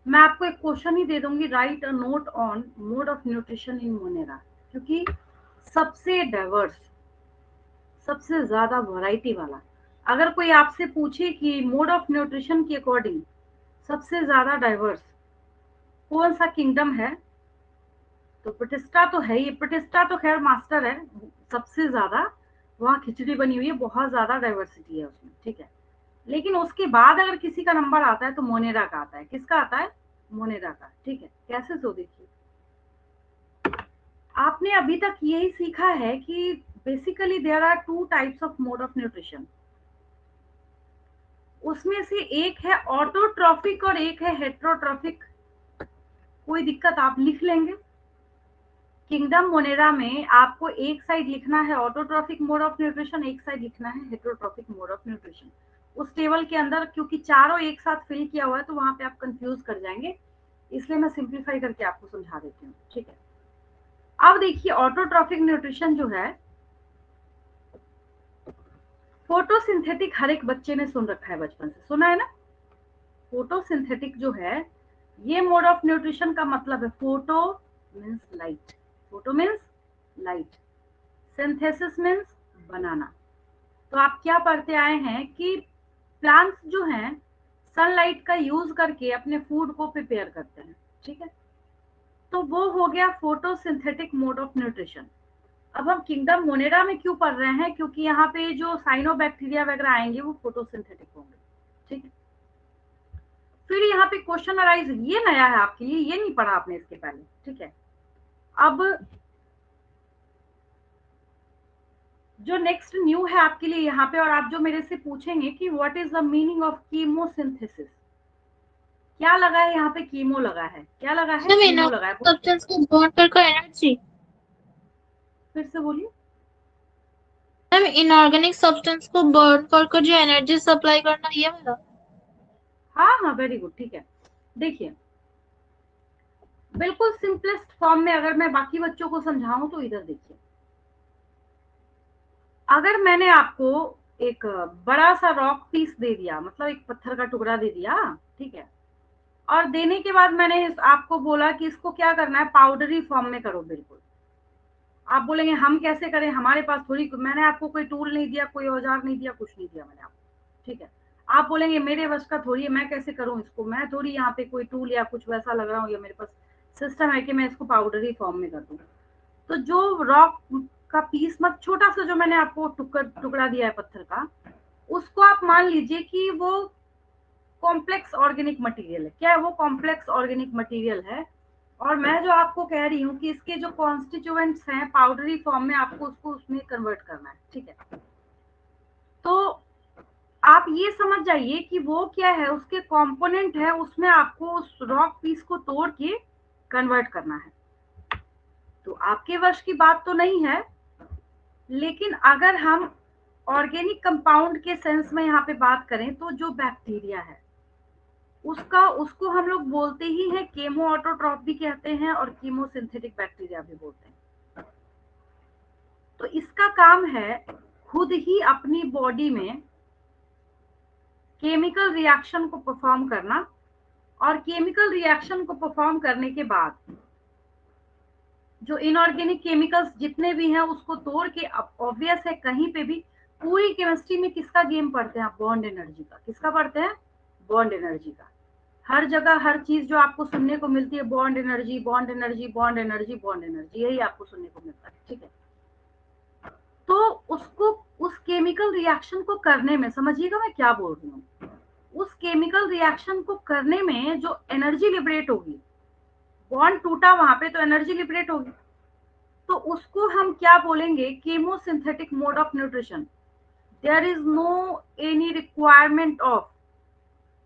मैं आपको एक क्वेश्चन ही दे दूंगी, right a note on mode of nutrition in Monera, क्योंकि सबसे डाइवर्स, सबसे ज्यादा वैरायटी वाला, अगर कोई आपसे पूछे कि मोड ऑफ न्यूट्रिशन के अकॉर्डिंग सबसे ज्यादा डाइवर्स कौन सा किंगडम है, तो प्रोटिस्टा तो है ही। प्रोटिस्टा तो खैर मास्टर है, सबसे ज्यादा वहाँ खिचड़ी बनी हुई है, बहुत ज्यादा डाइवर्सिटी है उसमें। ठीक है, लेकिन उसके बाद अगर किसी का नंबर आता है तो मोनेरा का आता है। किसका आता है? मोनेरा का। ठीक है, कैसे? तो देखिए, आपने अभी तक यही सीखा है कि basically there are two types of mode of nutrition. उसमें से एक है ऑटोट्रॉफिक और एक है हेट्रोट्रॉफिक। कोई दिक्कत, आप लिख लेंगे। किंगडम मोनेरा में आपको एक साइड लिखना है ऑटोट्रॉफिक मोड ऑफ न्यूट्रिशन, एक साइड लिखना है हेट्रोट्रॉफिक मोड ऑफ न्यूट्रिशन। उस टेबल के अंदर क्योंकि चारों एक साथ फिल किया हुआ है तो वहां पे आप कंफ्यूज कर जाएंगे, इसलिए मैं सिंप्लीफाई करके आपको समझा देती हूँ। ठीक है, अब देखिए, ऑटोट्रॉफिक न्यूट्रिशन जो है, फोटोसिंथेटिक हर एक बच्चे ने सुन रखा है, बचपन से सुना है ना। फोटोसिंथेटिक जो है, ये मोड ऑफ न्यूट्रिशन का मतलब है, photo means light, photo means light, synthesis means बनाना। तो आप क्या पढ़ते आए हैं कि प्लांट्स जो हैं सनलाइट का यूज करके अपने फूड को प्रिपेयर करते हैं। ठीक है, तो वो हो गया फोटोसिंथेटिक मोड ऑफ न्यूट्रिशन। अब हम किंगडम मोनेरा में क्यों पढ़ रहे हैं? क्योंकि यहाँ पे जो साइनोबैक्टीरिया वगैरह आएंगे वो फोटोसिंथेटिक होंगे। ठीक है, फिर यहाँ पे क्वेश्चन अराइज, ये नया है आपके लिए, ये नहीं पढ़ा आपने इसके पहले। ठीक है, अब जो नेक्स्ट न्यू है आपके लिए यहाँ पे, और आप जो मेरे से पूछेंगे कि what is the meaning of chemosynthesis, क्या लगा है यहाँ पे? कीमो लगा है। क्या लगा है? कीमो लगा है। सब्सटेंस को बर्न करके एनर्जी। फिर से बोलिए। मैम, इनऑर्गेनिक सब्सटेंस को बर्न करके जो एनर्जी सप्लाई करना, ये वाला। हाँ हाँ, वेरी गुड। ठीक है, देखिए, बिल्कुल सिंपलेस्ट फॉर्म में अगर मैं बाकी बच्चों को समझाऊं तो इधर देखिए, अगर मैंने आपको एक बड़ा सा रॉक पीस दे दिया, मतलब एक पत्थर का टुकड़ा दे दिया, ठीक है, और देने के बाद मैंने आपको बोला कि इसको क्या करना है, पाउडरी फॉर्म में करो। बिल्कुल, आप बोलेंगे हम कैसे करें, हमारे पास थोड़ी, मैंने आपको कोई टूल नहीं दिया, कोई औजार नहीं दिया, कुछ नहीं दिया मैंने आपको। ठीक है, आप बोलेंगे मेरे वश का थोड़ी है, मैं कैसे करूं इसको, मैं थोड़ी यहाँ पे कोई टूल या कुछ वैसा लग रहा हूँ, या मेरे पास सिस्टम है कि मैं इसको पाउडरी फॉर्म में कर दूं। तो जो रॉक का पीस, मतलब छोटा सा जो मैंने आपको टुकड़ा दिया है पत्थर का, उसको आप मान लीजिए कि वो कॉम्प्लेक्स ऑर्गेनिक मटेरियल है। क्या है वो? कॉम्प्लेक्स ऑर्गेनिक मटेरियल है। और मैं जो आपको कह रही हूँ कि इसके जो कॉन्स्टिट्यूएंट्स हैं पाउडरी फॉर्म में, आपको उसको उसमें कन्वर्ट करना है। ठीक है, तो आप ये समझ जाइए कि वो क्या है, उसके कंपोनेंट है, उसमें आपको उस रॉक पीस को तोड़ के कन्वर्ट करना है। तो आपके वश की बात तो नहीं है, लेकिन अगर हम ऑर्गेनिक कंपाउंड के सेंस में यहाँ पे बात करें तो जो बैक्टीरिया है उसको हम लोग बोलते ही हैं, केमो ऑटोट्रॉफ भी कहते हैं और कीमोसिंथेटिक बैक्टीरिया भी बोलते हैं। तो इसका काम है खुद ही अपनी बॉडी में केमिकल रिएक्शन को परफॉर्म करना, और केमिकल रिएक्शन को परफॉर्म करने के बाद जो इनऑर्गेनिक केमिकल्स जितने भी हैं उसको तोड़ के, ऑब्वियस है कहीं पे भी पूरी केमिस्ट्री में किसका गेम पढ़ते हैं आप? बॉन्ड एनर्जी का। किसका पढ़ते हैं? बॉन्ड एनर्जी का। हर जगह हर चीज जो आपको सुनने को मिलती है bond energy, bond energy, bond energy, bond energy, यही आपको सुनने को मिलता है। ठीक है, तो उसको, उस केमिकल रिएक्शन को करने में, समझिएगा मैं क्या बोल रही हूँ, उस केमिकल रिएक्शन को करने में जो एनर्जी लिबरेट होगी, बॉन्ड टूटा वहां पे तो एनर्जी लिबरेट होगी, तो उसको हम क्या बोलेंगे? Chemosynthetic mode of nutrition. There is no any requirement of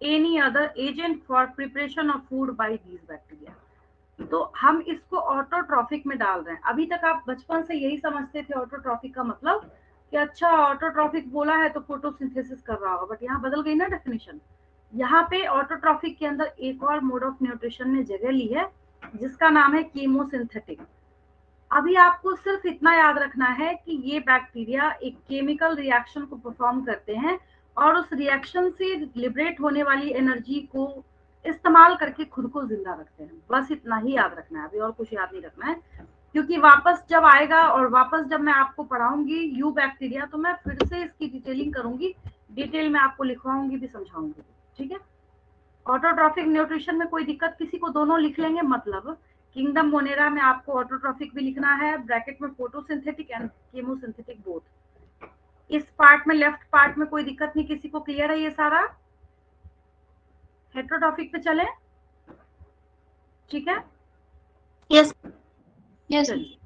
any other agent for preparation of food by these bacteria. तो हम इसको ऑटोट्रॉफिक में डाल रहे हैं। अभी तक आप बचपन से यही समझते थे ऑटोट्रॉफिक का मतलब कि अच्छा ऑटोट्रॉफिक बोला है तो फोटोसिंथेसिस कर रहा होगा, बट यहाँ बदल गई ना डेफिनेशन। यहाँ पे ऑटोट्रॉफिक के अंदर एक और मोड ऑफ न्यूट्रिशन ने जगह ली है जिसका नाम है कीमोसिंथेटिक। अभी आपको सिर्फ इतना याद रखना है कि ये बैक्टीरिया एक केमिकल रिएक्शन को परफॉर्म करते हैं और उस रिएक्शन से लिबरेट होने वाली एनर्जी को इस्तेमाल करके खुद को जिंदा रखते हैं। बस इतना ही याद रखना है, अभी और कुछ याद नहीं रखना है, क्योंकि वापस जब आएगा और वापस जब मैं आपको पढ़ाऊंगी यू बैक्टीरिया तो मैं फिर से इसकी डिटेलिंग करूंगी, डिटेल में आपको लिखवाऊंगी भी, समझाऊंगी। ठीक है, ऑटोट्रॉफिक न्यूट्रिशन में कोई दिक्कत किसी को? दोनों लिख लेंगे, मतलब किंगडम मोनेरा में आपको ऑटोट्रॉफिक भी लिखना है, ब्रैकेट में फोटोसिंथेटिक एंड केमोसिंथेटिक बोथ। इस पार्ट में, लेफ्ट पार्ट में कोई दिक्कत नहीं किसी को? क्लियर है ये सारा? हेट्रोट्रॉफिक पे चले? ठीक है, यस यस। चलिए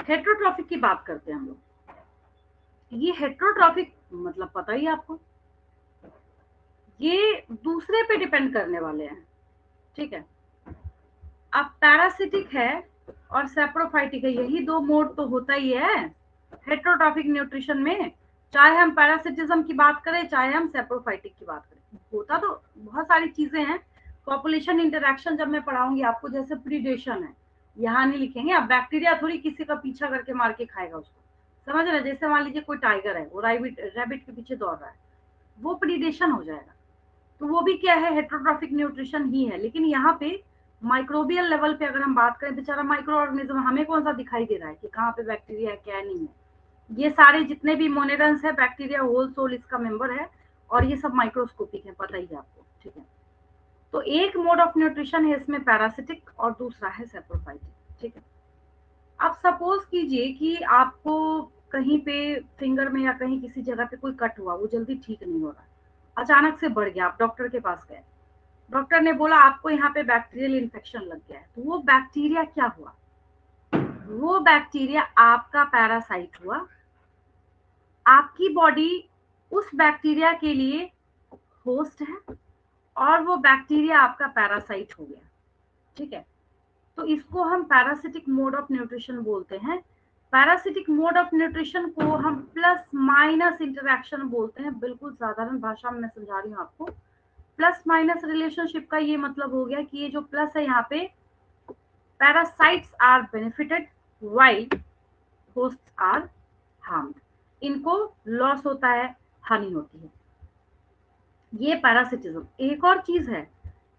हेट्रोट्रॉफिक की बात करते हैं हम लोग। ये हेट्रोट्रॉफिक मतलब पता ही आपको, ये दूसरे पे डिपेंड करने वाले हैं। ठीक है, अब पैरासिटिक है और सेप्रोफाइटिक है, यही दो मोड तो होता ही है हेट्रोट्रॉफिक न्यूट्रिशन में, चाहे हम पैरासिटिज्म की बात करें चाहे हम सेप्रोफाइटिक की बात करें। होता तो बहुत सारी चीजें हैं, पॉपुलेशन इंटरेक्शन जब मैं पढ़ाऊंगी आपको, जैसे प्रीडेशन है, यहाँ नहीं लिखेंगे। अब बैक्टीरिया थोड़ी किसी का पीछा करके मार के खाएगा उसको, समझ रहे? जैसे मान लीजिए कोई टाइगर है, वो रैबिट के पीछे दौड़ रहा है, वो प्रीडेशन हो जाएगा। तो वो भी क्या है? हेट्रोट्रॉफिक न्यूट्रिशन ही है। लेकिन यहाँ पे माइक्रोबियल लेवल पे अगर हम बात करें, बेचारा माइक्रो ऑर्गेनिज्म, हमें कौन सा दिखाई दे रहा है कि कहाँ पे बैक्टीरिया है क्या नहीं है? ये सारे जितने भी मोनेरन्स है, बैक्टीरिया होल सोल इसका मेंबर है, और ये सब माइक्रोस्कोपिक है, पता ही है आपको। ठीक है, तो एक मोड ऑफ न्यूट्रिशन है इसमें पैरासिटिक और दूसरा है सेप्रोफाइटिक। ठीक है, अब सपोज कीजिए कि आपको कहीं पे फिंगर में या कहीं किसी जगह पे कोई कट हुआ, वो जल्दी ठीक नहीं हो रहा, अचानक से बढ़ गया, आप डॉक्टर के पास गए, डॉक्टर ने बोला आपको यहाँ पे बैक्टीरियल इन्फेक्शन लग गया है। तो वो बैक्टीरिया क्या हुआ? वो बैक्टीरिया आपका पैरासाइट हुआ, आपकी बॉडी उस बैक्टीरिया के लिए होस्ट है और वो बैक्टीरिया आपका पैरासाइट हो गया। ठीक है, तो इसको हम पैरासिटिक मोड ऑफ न्यूट्रिशन बोलते हैं। पैरासिटिक मोड ऑफ न्यूट्रिशन को हम प्लस माइनस इंटरेक्शन बोलते हैं, बिल्कुल साधारण भाषा में मैं समझा रही हूँ आपको। प्लस माइनस रिलेशनशिप का ये मतलब हो गया कि ये जो प्लस है यहाँ पे, parasites are benefited while hosts are harmed, इनको लॉस होता है, हानि होती है। ये पैरासिटिज्म। एक और चीज है,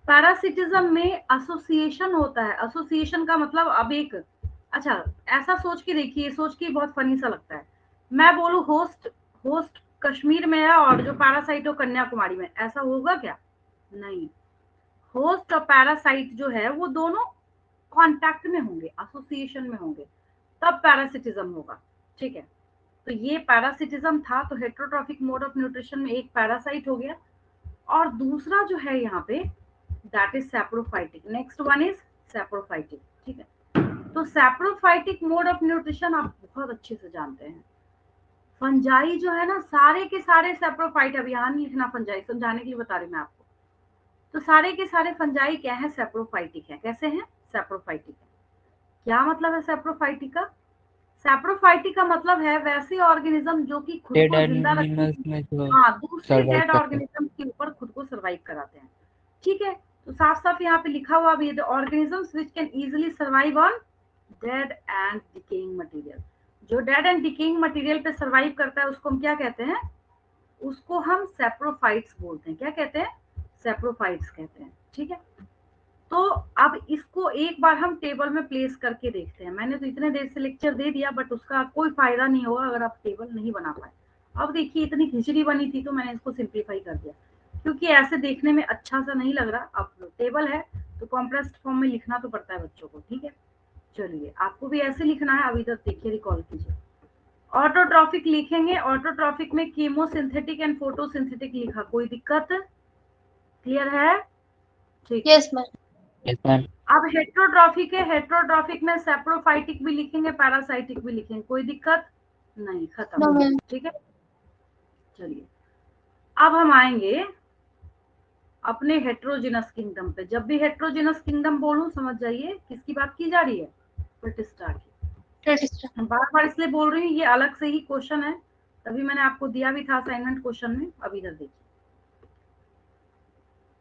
पैरासिटिज्म में एसोसिएशन होता है। एसोसिएशन का मतलब, अब एक, अच्छा ऐसा सोच के देखिए, सोच के बहुत फनी सा लगता है, मैं बोलूं होस्ट, होस्ट कश्मीर में है और जो पैरासाइट हो कन्याकुमारी में, ऐसा होगा क्या? नहीं, होस्ट और पैरासाइट जो है वो दोनों कांटेक्ट में होंगे, एसोसिएशन में होंगे, तब पैरासिटिज्म होगा। ठीक है, तो ये पैरासिटिज्म था। तो हेट्रोट्रॉफिक मोड ऑफ न्यूट्रिशन में एक पैरासाइट हो गया और दूसरा जो है यहाँ पे that is saprophytic. Next one is saprophytic. ठीक है, तो सैप्रोफाइटिक मोड ऑफ न्यूट्रिशन आप बहुत अच्छे से जानते हैं। फंजाई जो है ना, सारे के सारे सैप्रोफाइट, अब यहाँ नहीं लिखना फंजाई, समझाने के लिए बता रही मैं आपको। तो सारे के सारे फंजाई क्या है? सैप्रोफाइटिक है। कैसे हैं? सैप्रोफाइटिक है। क्या मतलब है सैप्रोफाइटिक का? सैप्रोफाइटिक का मतलब है वैसे ऑर्गेनिज्म जो कि खुद डेड को जिंदा रखने एनिमल्स की, में जो हाँ, दूसरे सर्वाइव डेड करते हैं। ऑर्गेनिज्म के ऊपर खुद को सर्वाइव कराते हैं। ठीक है, तो साफ साफ यहाँ पे लिखा हुआ भी है, the organisms which can easily survive on dead and decaying material. जो डेड एंड डिकेइंग मटेरियल पे सर्वाइव करता है उसको हम क्या कहते हैं? उसको हम सैप्रोफाइट्स बोलते हैं। क्या कहते हैं? सैप्रोफाइट्स कहते हैं। ठीक है, इसको एक बार हम टेबल में प्लेस करके देखते हैं। मैंने तो इतने देर से लेक्चर दे दिया, बट उसका कोई फायदा नहीं होगा अगर आप टेबल नहीं बना पाए। अब देखिए इतनी खिचड़ी बनी थी तो मैंने इसको सिंप्लीफाई कर दिया, क्योंकि ऐसे देखने में अच्छा सा नहीं लग रहा। अब टेबल है तो कॉम्प्रेस्ड फॉर्म में लिखना तो पड़ता है बच्चों को, ठीक है। चलिए आपको भी ऐसे लिखना है। अब इधर देखिए, रिकॉल कीजिए। ऑटोट्रॉफिक लिखेंगे, ऑटोट्रॉफिक में कीमोसिंथेटिक एंड फोटोसिंथेटिक लिखा, कोई दिक्कत? क्लियर है? ठीक है। Yes ma'am. Yes ma'am. अब हेट्रोट्रॉफिक है, हेट्रोट्रॉफिक में सेप्रोफाइटिक भी लिखेंगे, पैरासाइटिक भी लिखेंगे, कोई दिक्कत नहीं, खत्म। No ma'am. ठीक है। चलिए अब हम आएंगे अपने हेट्रोजिनस किंगडम पे। जब भी हेट्रोजिनस किंगडम बोलूं समझ जाइए किसकी बात की जा रही है, प्रोटिस्टा की। बार बार इसलिए बोल रही हूँ, ये अलग से ही क्वेश्चन है, तभी मैंने आपको दिया भी था असाइनमेंट क्वेश्चन में। अब इधर देखिए,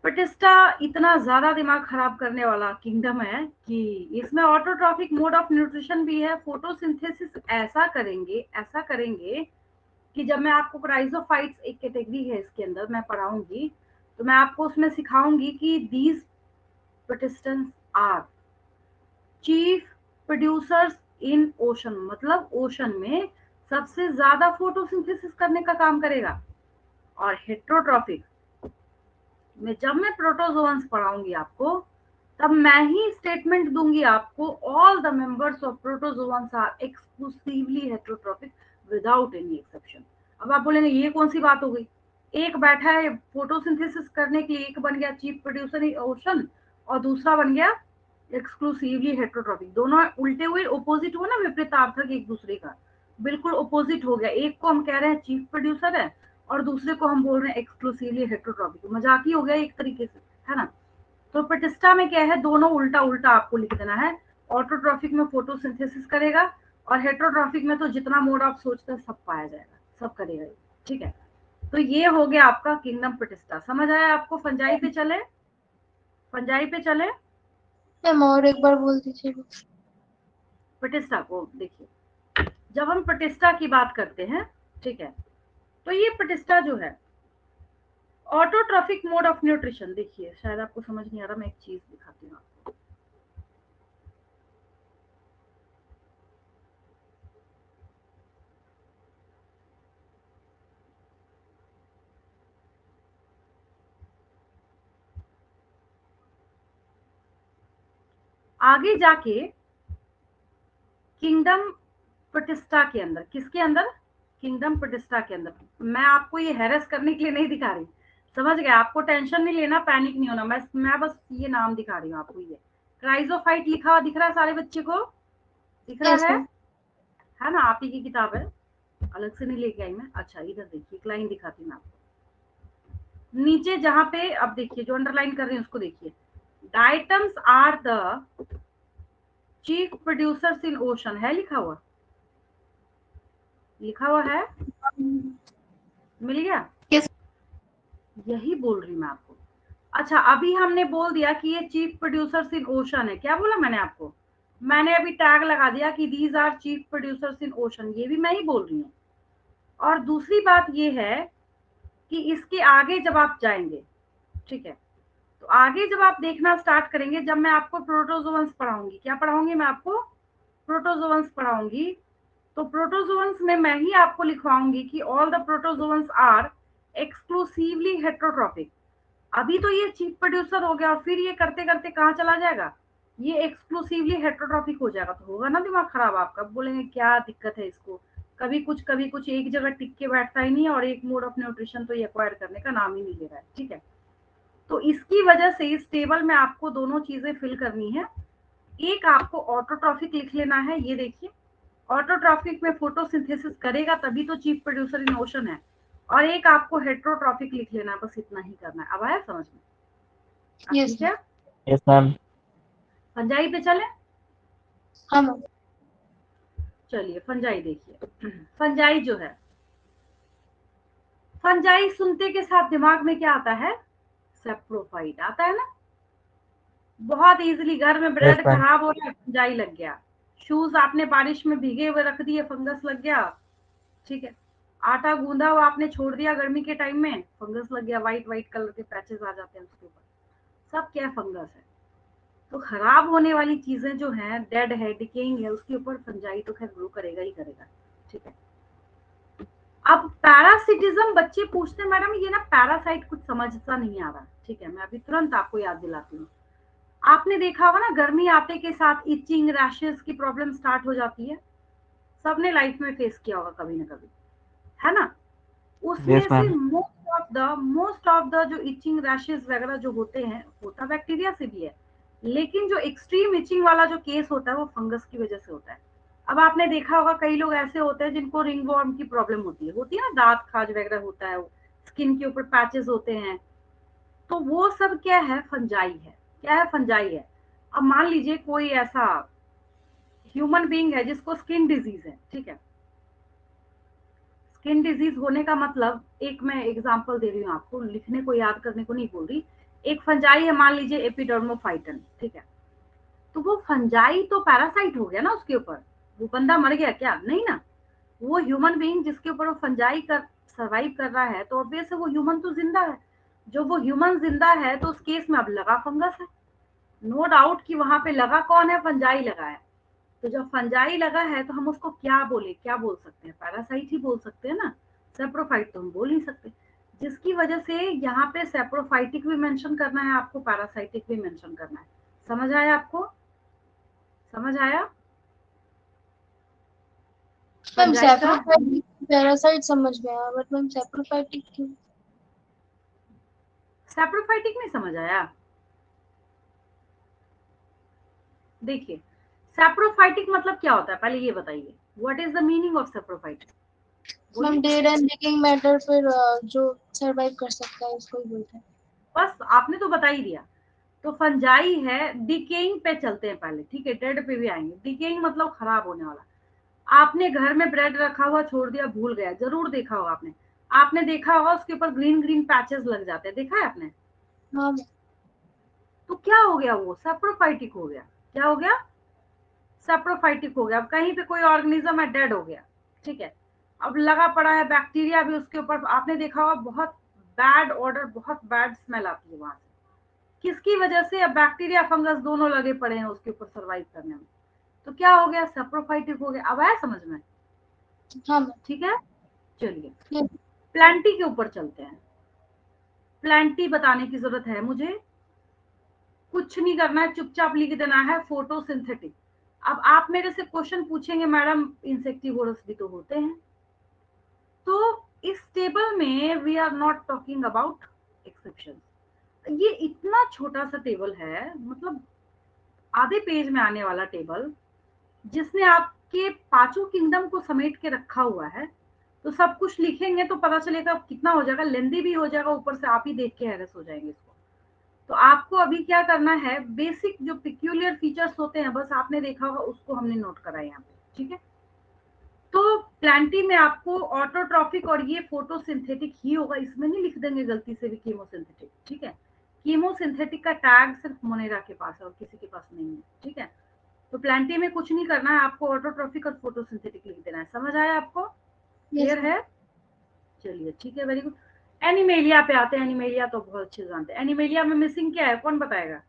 प्रोटिस्टा इतना ज्यादा दिमाग खराब करने वाला किंगडम है कि इसमें ऑटोट्रॉफिक मोड ऑफ न्यूट्रिशन भी है। फोटोसिंथेसिस ऐसा करेंगे कि जब मैं आपको क्राइजोफाइट्स, एक कैटेगरी है इसके अंदर, मैं पढ़ाऊंगी तो मैं आपको उसमें सिखाऊंगी कि these protistants are chief producers in ocean, मतलब ओशन में सबसे ज्यादा फोटोसिंथेसिस करने का काम करेगा। और हेट्रोट्रॉफिक में जब मैं प्रोटोजोअन्स पढ़ाऊंगी आपको, तब मैं ही स्टेटमेंट दूंगी आपको, all the members of protozoans are exclusively heterotrophic without any exception. अब आप बोलेंगे ये कौन सी बात हो गई, एक बैठा है फोटोसिंथेसिस करने के लिए, एक बन गया चीफ प्रोड्यूसर इन ओशन और दूसरा बन गया एक्सक्लूसिवली हेट्रोट्रॉफिक। दोनों उल्टे हुए, ओपोजिट हुआ ना, विपरीतार्थक एक दूसरे का, बिल्कुल ओपोजिट हो गया। एक को हम कह रहे हैं चीफ प्रोड्यूसर है और दूसरे को हम बोल रहे हैं एक्सक्लूसिवली हेट्रोट्रॉफिक। मजाक ही हो गया एक तरीके से, है ना। तो प्रोटिस्टा में क्या है, दोनों उल्टा उल्टा आपको लिख देना है। ऑटोट्रॉफिक में फोटोसिंथेसिस करेगा और हेट्रोट्रॉफिक में तो जितना मोड आप सोचते हैं सब पाया जाएगा, सब करेगा। ठीक है, तो ये हो गया आपका किंगडम प्रोटिस्टा। समझ आया आपको? फंजाई पे चले, फंजाई पे चले। मैम और एक बार बोल दीजिए। प्रोटिस्टा को देखिए, जब हम प्रोटिस्टा की बात करते हैं, ठीक है, तो ये प्रोटिस्टा जो है ऑटोट्रॉफिक मोड ऑफ न्यूट्रिशन, देखिए शायद आपको समझ नहीं आ रहा, मैं एक चीज दिखाती हूँ आपको। आगे जाके किंगडम प्रोटिस्टा के अंदर, किसके अंदर, किंगडम प्रोटिस्टा के अंदर, मैं आपको ये हैरेस करने के लिए नहीं दिखा रही, समझ गए? आपको टेंशन नहीं लेना, पैनिक नहीं होना, मैं बस ये नाम दिखा रही हूँ आपको। ये क्राइजोफाइट लिखा हुआ दिख रहा है सारे बच्चे को? दिख रहा यस मैम। है ना? आप ही की किताब है, अलग से नहीं लेके आई मैं। अच्छा इधर देखिए, एक लाइन दिखाती हूँ आपको नीचे, जहां पे अब देखिए जो अंडरलाइन कर रही है उसको देखिए। Diatoms are the chief producers in ocean, है लिखा हुआ, लिखा हुआ है, मिल गया? यस। यही बोल रही मैं आपको। अच्छा अभी हमने बोल दिया कि ये चीफ प्रोड्यूसर्स इन ओशन है, क्या बोला मैंने आपको? मैंने अभी टैग लगा दिया कि these are chief producers in ocean, ये भी मैं ही बोल रही हूँ। और दूसरी बात ये है कि इसके आगे जब आप जाएंगे, ठीक है, तो आगे जब आप देखना स्टार्ट करेंगे, जब मैं आपको प्रोटोजोअन्स पढ़ाऊंगी, क्या पढ़ाऊंगी मैं आपको? प्रोटोजोअन्स पढ़ाऊंगी। तो प्रोटोजोअन्स में मैं ही आपको लिखवाऊंगी कि all the protozoans are exclusively heterotrophic. अभी तो ये चीफ प्रोड्यूसर हो गया और फिर ये करते करते कहाँ चला जाएगा, ये एक्सक्लूसिवली हेट्रोट्रॉफिक हो जाएगा। तो होगा ना दिमाग खराब आपका, बोलेंगे क्या दिक्कत है इसको, कभी कुछ एक जगह टिक के बैठता ही नहीं है और एक मोड ऑफ न्यूट्रिशन तो ये एक्वायर करने का नाम ही नहीं ले रहा है। ठीक है, तो इसकी वजह से इस टेबल में आपको दोनों चीजें फिल करनी है। एक आपको ऑटोट्रॉफिक लिख लेना है, ये देखिए ऑटोट्रॉफिक में फोटोसिंथेसिस करेगा तभी तो चीफ प्रोड्यूसर इन ओशन है। और एक आपको हेट्रोट्रॉफिक लिख लेना है, बस इतना ही करना है। अब आया समझ में? यस ठीक है, यस मैम। फंजाई पे चले। हाँ मैम। चलिए फंजाई देखिए। फंजाई जो है, फंजाई सुनते के साथ दिमाग में क्या आता है? सेप्रोफाइट आता है ना। बहुत इजीली, घर में यस ब्रेड मैम। खराब हो रहा है, फंजाई लग गया। शूज आपने बारिश में भीगे हुए रख दिए, फंगस लग गया। ठीक है, आटा गूंदा हुआ आपने छोड़ दिया गर्मी के टाइम में, फंगस लग गया, व्हाइट व्हाइट कलर के पैचेस आ जाते हैं उसके ऊपर, सब क्या है? फंगस है। तो खराब होने वाली चीजें जो हैं, डेड है, डिकेइंग है, उसके ऊपर फंजाई तो खैर ग्रो करेगा ही करेगा। ठीक है। अब पैरासिटिज्म, बच्चे पूछते हैं मैडम ये ना पैरासाइट कुछ समझता नहीं आ रहा। ठीक है, मैं अभी तुरंत आपको याद दिलाती हूँ। आपने देखा होगा ना गर्मी आते के साथ इचिंग, रैशेस की प्रॉब्लम स्टार्ट हो जाती है। सबने लाइफ में फेस किया होगा कभी ना कभी, है ना। उसमें यस से मैम। मोस्ट ऑफ द जो इचिंग, रैशेस वगैरह जो होते हैं, होता बैक्टीरिया से भी है, लेकिन जो एक्सट्रीम इचिंग वाला जो केस होता है वो फंगस की वजह से होता है। अब आपने देखा होगा कई लोग ऐसे होते हैं जिनको रिंग वॉर्म की प्रॉब्लम होती है ना, दांत खाज वगैरह होता है, स्किन के ऊपर पैचेस होते हैं। तो वो सब क्या है, फंजाई है। क्या है, फंजाई है। अब मान लीजिए कोई ऐसा ह्यूमन बीइंग है जिसको स्किन डिजीज है। ठीक है, स्किन डिजीज होने का मतलब, एक मैं एग्जांपल दे रही हूँ आपको, लिखने को याद करने को नहीं बोल रही। एक फंजाई है, मान लीजिए एपिडर्मोफाइटन। ठीक है, तो वो फंजाई तो पैरासाइट हो गया ना उसके ऊपर। वो बंदा मर गया क्या? नहीं ना। वो ह्यूमन बीइंग जिसके ऊपर वो फंजाई कर सर्वाइव कर रहा है, तो ऑब्वियस है वो ह्यूमन तो जिंदा है। जो वो ह्यूमन जिंदा है तो उस केस में अब लगा फंगस है। नो डाउट कि वहां पे लगा कौन है, फंजाई लगा है। तो जब फंजाई लगा है तो हम उसको क्या बोले, क्या बोल सकते हैं? पैरासाइट ही बोल सकते हैं ना। सेप्रोफाइट तो हम बोल नहीं सकते। जिसकी वजह से यहाँ पे सेप्रोफाइटिक भी मेंशन करना है आपको, पैरासाइटिक भी मेंशन करना है। समझ आया आपको? समझ आया? मैम फंजाई का सैप्रोफाइटिक पैरासाइट समझ में आया, बट मैम सैप्रोफाइटिक क्यों? सेप्रोफाइटिक नहीं समझ आया? देखिए, सेप्रोफाइटिक मतलब क्या होता है पहले ये बताइए। What is the meaning of saprophytic? Ma'am बोलिए। डेड एंड डिकेइंग मैटर, फिर जो सरवाइव कर सकता है उसको ही बोलते हैं। बस आपने तो बता ही दिया। तो फंजाई है, डिकेइंग पे चलते हैं पहले। ठीक है, डेड पे भी आएंगे। डिकेइंग मतलब खराब होने वाला। आपने घर में ब्रेड रखा हुआ छोड़ दिया, भूल गया, जरूर देखा होगा आपने। आपने देखा होगा उसके ऊपर ग्रीन ग्रीन पैचेस लग जाते हैं, देखा है आपने? हाँ तो क्या हो गया? वो सेप्रोफाइटिक हो गया। क्या हो गया? सेप्रोफाइटिक हो गया। अब कहीं पे कोई ऑर्गेनिज्म है, डेड हो गया। ठीक है, अब लगा पड़ा है बैक्टीरिया भी उसके ऊपर। आपने देखा होगा बहुत बैड ऑर्डर, बहुत बैड स्मेल आती है वहां से। किसकी वजह से? अब बैक्टीरिया फंगस दोनों लगे पड़े हैं उसके ऊपर सर्वाइव करने में। तो क्या हो गया? सेप्रोफाइटिक हो गया। अब आया समझ में? हाँ मैम। ठीक है, चलिए हम्म, प्लांटी के ऊपर चलते हैं। प्लांटी बताने की जरूरत है मुझे? कुछ नहीं करना है, चुपचाप लिख देना है फोटोसिंथेटिक। अब आप मेरे से क्वेश्चन पूछेंगे मैडम इंसेक्टिवोरस भी तो होते हैं। तो इस टेबल में we are not talking about exception. ये इतना छोटा सा टेबल है, मतलब आधे पेज में आने वाला टेबल, जिसने आपके पांचों किंगडम को समेट के रखा हुआ है। तो सब कुछ लिखेंगे तो पता चलेगा कितना हो जाएगा, लेंदी भी हो जाएगा, ऊपर से आप ही देख के हैरस हो जाएंगे इसको। तो आपको अभी क्या करना है, बेसिक जो पिक्यूलियर फीचर्स होते हैं बस आपने देखा होगा, उसको हमने नोट करा है यहाँ पे। ठीक है, तो प्लांटी में आपको ऑटोट्रॉफिक और ये फोटोसिंथेटिक ही होगा, इसमें नहीं लिख देंगे गलती से भी कीमोसिंथेटिक। ठीक है, कीमोसिंथेटिक का टैग सिर्फ मोनेरा के पास है और किसी के पास नहीं है। ठीक है, तो प्लांटी में कुछ नहीं करना है आपको, ऑटोट्रॉफिक और फोटोसिंथेटिक लिख देना है। समझ आया आपको? यस क्लियर है? चलिए ठीक है, वेरी गुड। एनिमेलिया पे आते हैं। एनिमेलिया तो बहुत अच्छे से जानते हैं। एनिमेलिया में मिसिंग क्या है, कौन बताएगा?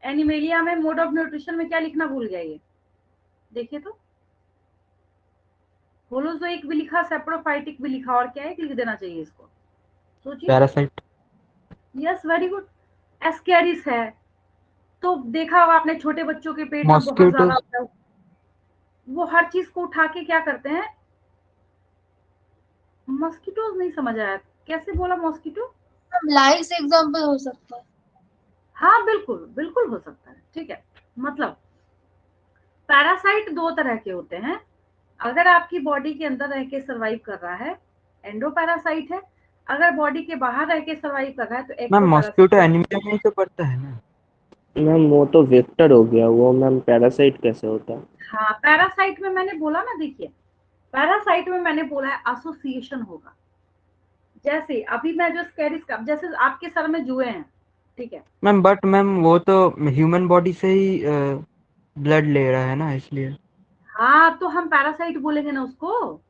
एनिमेलिया में मोड ऑफ न्यूट्रिशन में क्या लिखना भूल गया ये? देखिए तो, होलोजोइक भी लिखा, सेप्रोफाइटिक भी लिखा, और क्या है लिख देना चाहिए इसको? सोचिए। Parasite. Yes, very good. Ascaris है। तो देखा होगा आपने छोटे बच्चों के पेट में बहुत ज्यादा मॉस्किटोज। होता है, वो हर चीज को उठा के क्या करते हैं? मॉस्किटोज नहीं समझ आया, कैसे बोला मॉस्किटो? मैम लाइव से एग्जांपल हो सकता है। हाँ बिल्कुल बिल्कुल हो सकता है। ठीक है, मतलब पैरासाइट दो तरह के होते हैं। अगर आपकी बॉडी के अंदर रह के सर्वाइव कर रहा है, एंडो पैरासाइट है। अगर बॉडी के बाहर रह के सर्वाइव कर रहा है तो ma'am ecto mosquito parasite. Anaemia में ही तो पड़ता है ना। मैम वो तो वेक्टर हो गया, वो मैम पैरासाइट कैसे होता है? हाँ, पैरासाइट में मैंने बोला ना, देखिए पैरासाइट में मैंने बोला है एसोसिएशन होगा। जैसे अभी मैं जो स्कैरिस का, जैसे आपके सर में जुए हैं। ठीक है, मैम बट मैम वो तो ह्यूमन बॉडी से ही ब्लड ले रहा है ना, इसलिए। हाँ तो हम पैरासाइट बोलेंगे ना उसको,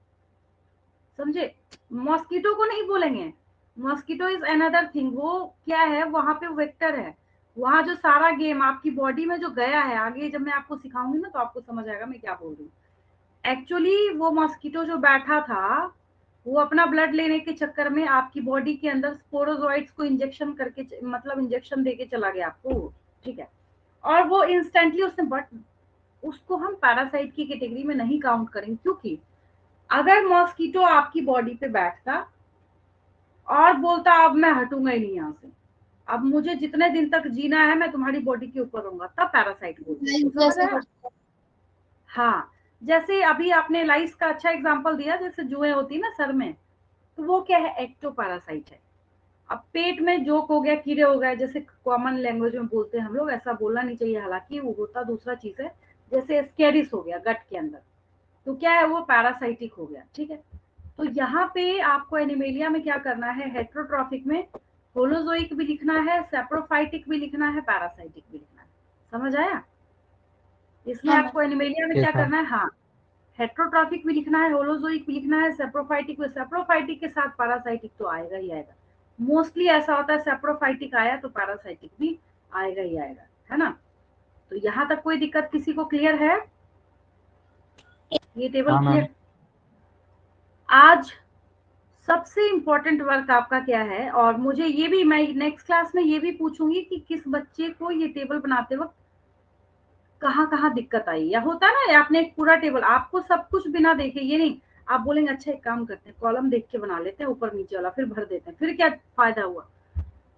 समझे? मॉस्किटो को नहीं बोलेंगे। Mosquito is another thing. वो क्या है, वहां पे वेक्टर है। वहां जो सारा गेम आपकी बॉडी में जो गया है, आगे जब मैं आपको सिखाऊंगी ना तो आपको समझ आएगा मैं क्या बोल रही हूँ। एक्चुअली वो मॉस्किटो जो बैठा था वो अपना ब्लड लेने के चक्कर में आपकी बॉडी के अंदर स्पोरोजोइट्स को इंजेक्शन करके, मतलब इंजेक्शन देके चला गया आपको, ठीक है। और वो इंस्टेंटली उसने, बट उसको हम पैरासाइट की कैटेगरी में नहीं काउंट करेंगे, क्योंकि अगर मॉस्किटो आपकी बॉडी पे बैठता और बोलता अब मैं हटूंगा ही नहीं यहाँ से, अब मुझे जितने दिन तक जीना है मैं तुम्हारी बॉडी के ऊपर रहूंगा, तब पैरासाइट बोलते हैं। समझ आया? हाँ, जैसे अभी आपने लाइस का अच्छा एग्जांपल दिया, जैसे जुएं होती है ना सर में, तो वो क्या है, एक्टोपैरासाइट है। अब पेट में जोक हो गया, कीड़े हो गए, जैसे कॉमन लैंग्वेज में बोलते हैं हम लोग, ऐसा बोलना नहीं चाहिए, हालांकि वो होता दूसरा चीज है। जैसे स्केरिस हो गया गट के अंदर, तो क्या है, वो पैरासाइटिक हो गया, ठीक है। तो यहाँ पे आपको एनिमेलिया में क्या करना है, हेट्रोट्रॉफिक में होलोजोइक भी लिखना है, सेप्रोफाइटिक भी लिखना है, पैरासाइटिक भी लिखना है। समझ आया? इसमें हाँ आपको एनिमेलिया में यस क्या मैम। करना है, हाँ, हेट्रोट्रॉफिक भी लिखना है, होलोजोइक भी लिखना है, सेप्रोफाइटिक भी। सेप्रोफाइटिक के साथ पैरासाइटिक तो आएगा ही आएगा, मोस्टली ऐसा होता है, सेप्रोफाइटिक आया तो पैरासाइटिक भी आएगा ही आएगा, है ना। तो यहाँ तक कोई दिक्कत किसी को क्लियर है? ये टेबल हाँ मैम। क्लियर? आज सबसे इम्पोर्टेंट वर्क आपका क्या है, और मुझे ये भी, मैं नेक्स्ट क्लास में ये भी पूछूंगी कि किस बच्चे को ये टेबल बनाते वक्त कहाँ कहाँ दिक्कत आई, या होता है ना आपने एक पूरा टेबल, आपको सब कुछ बिना देखे, ये नहीं आप बोलेंगे अच्छा एक काम करते हैं कॉलम देख के बना लेते हैं ऊपर नीचे वाला, फिर भर देते हैं, फिर क्या फायदा हुआ।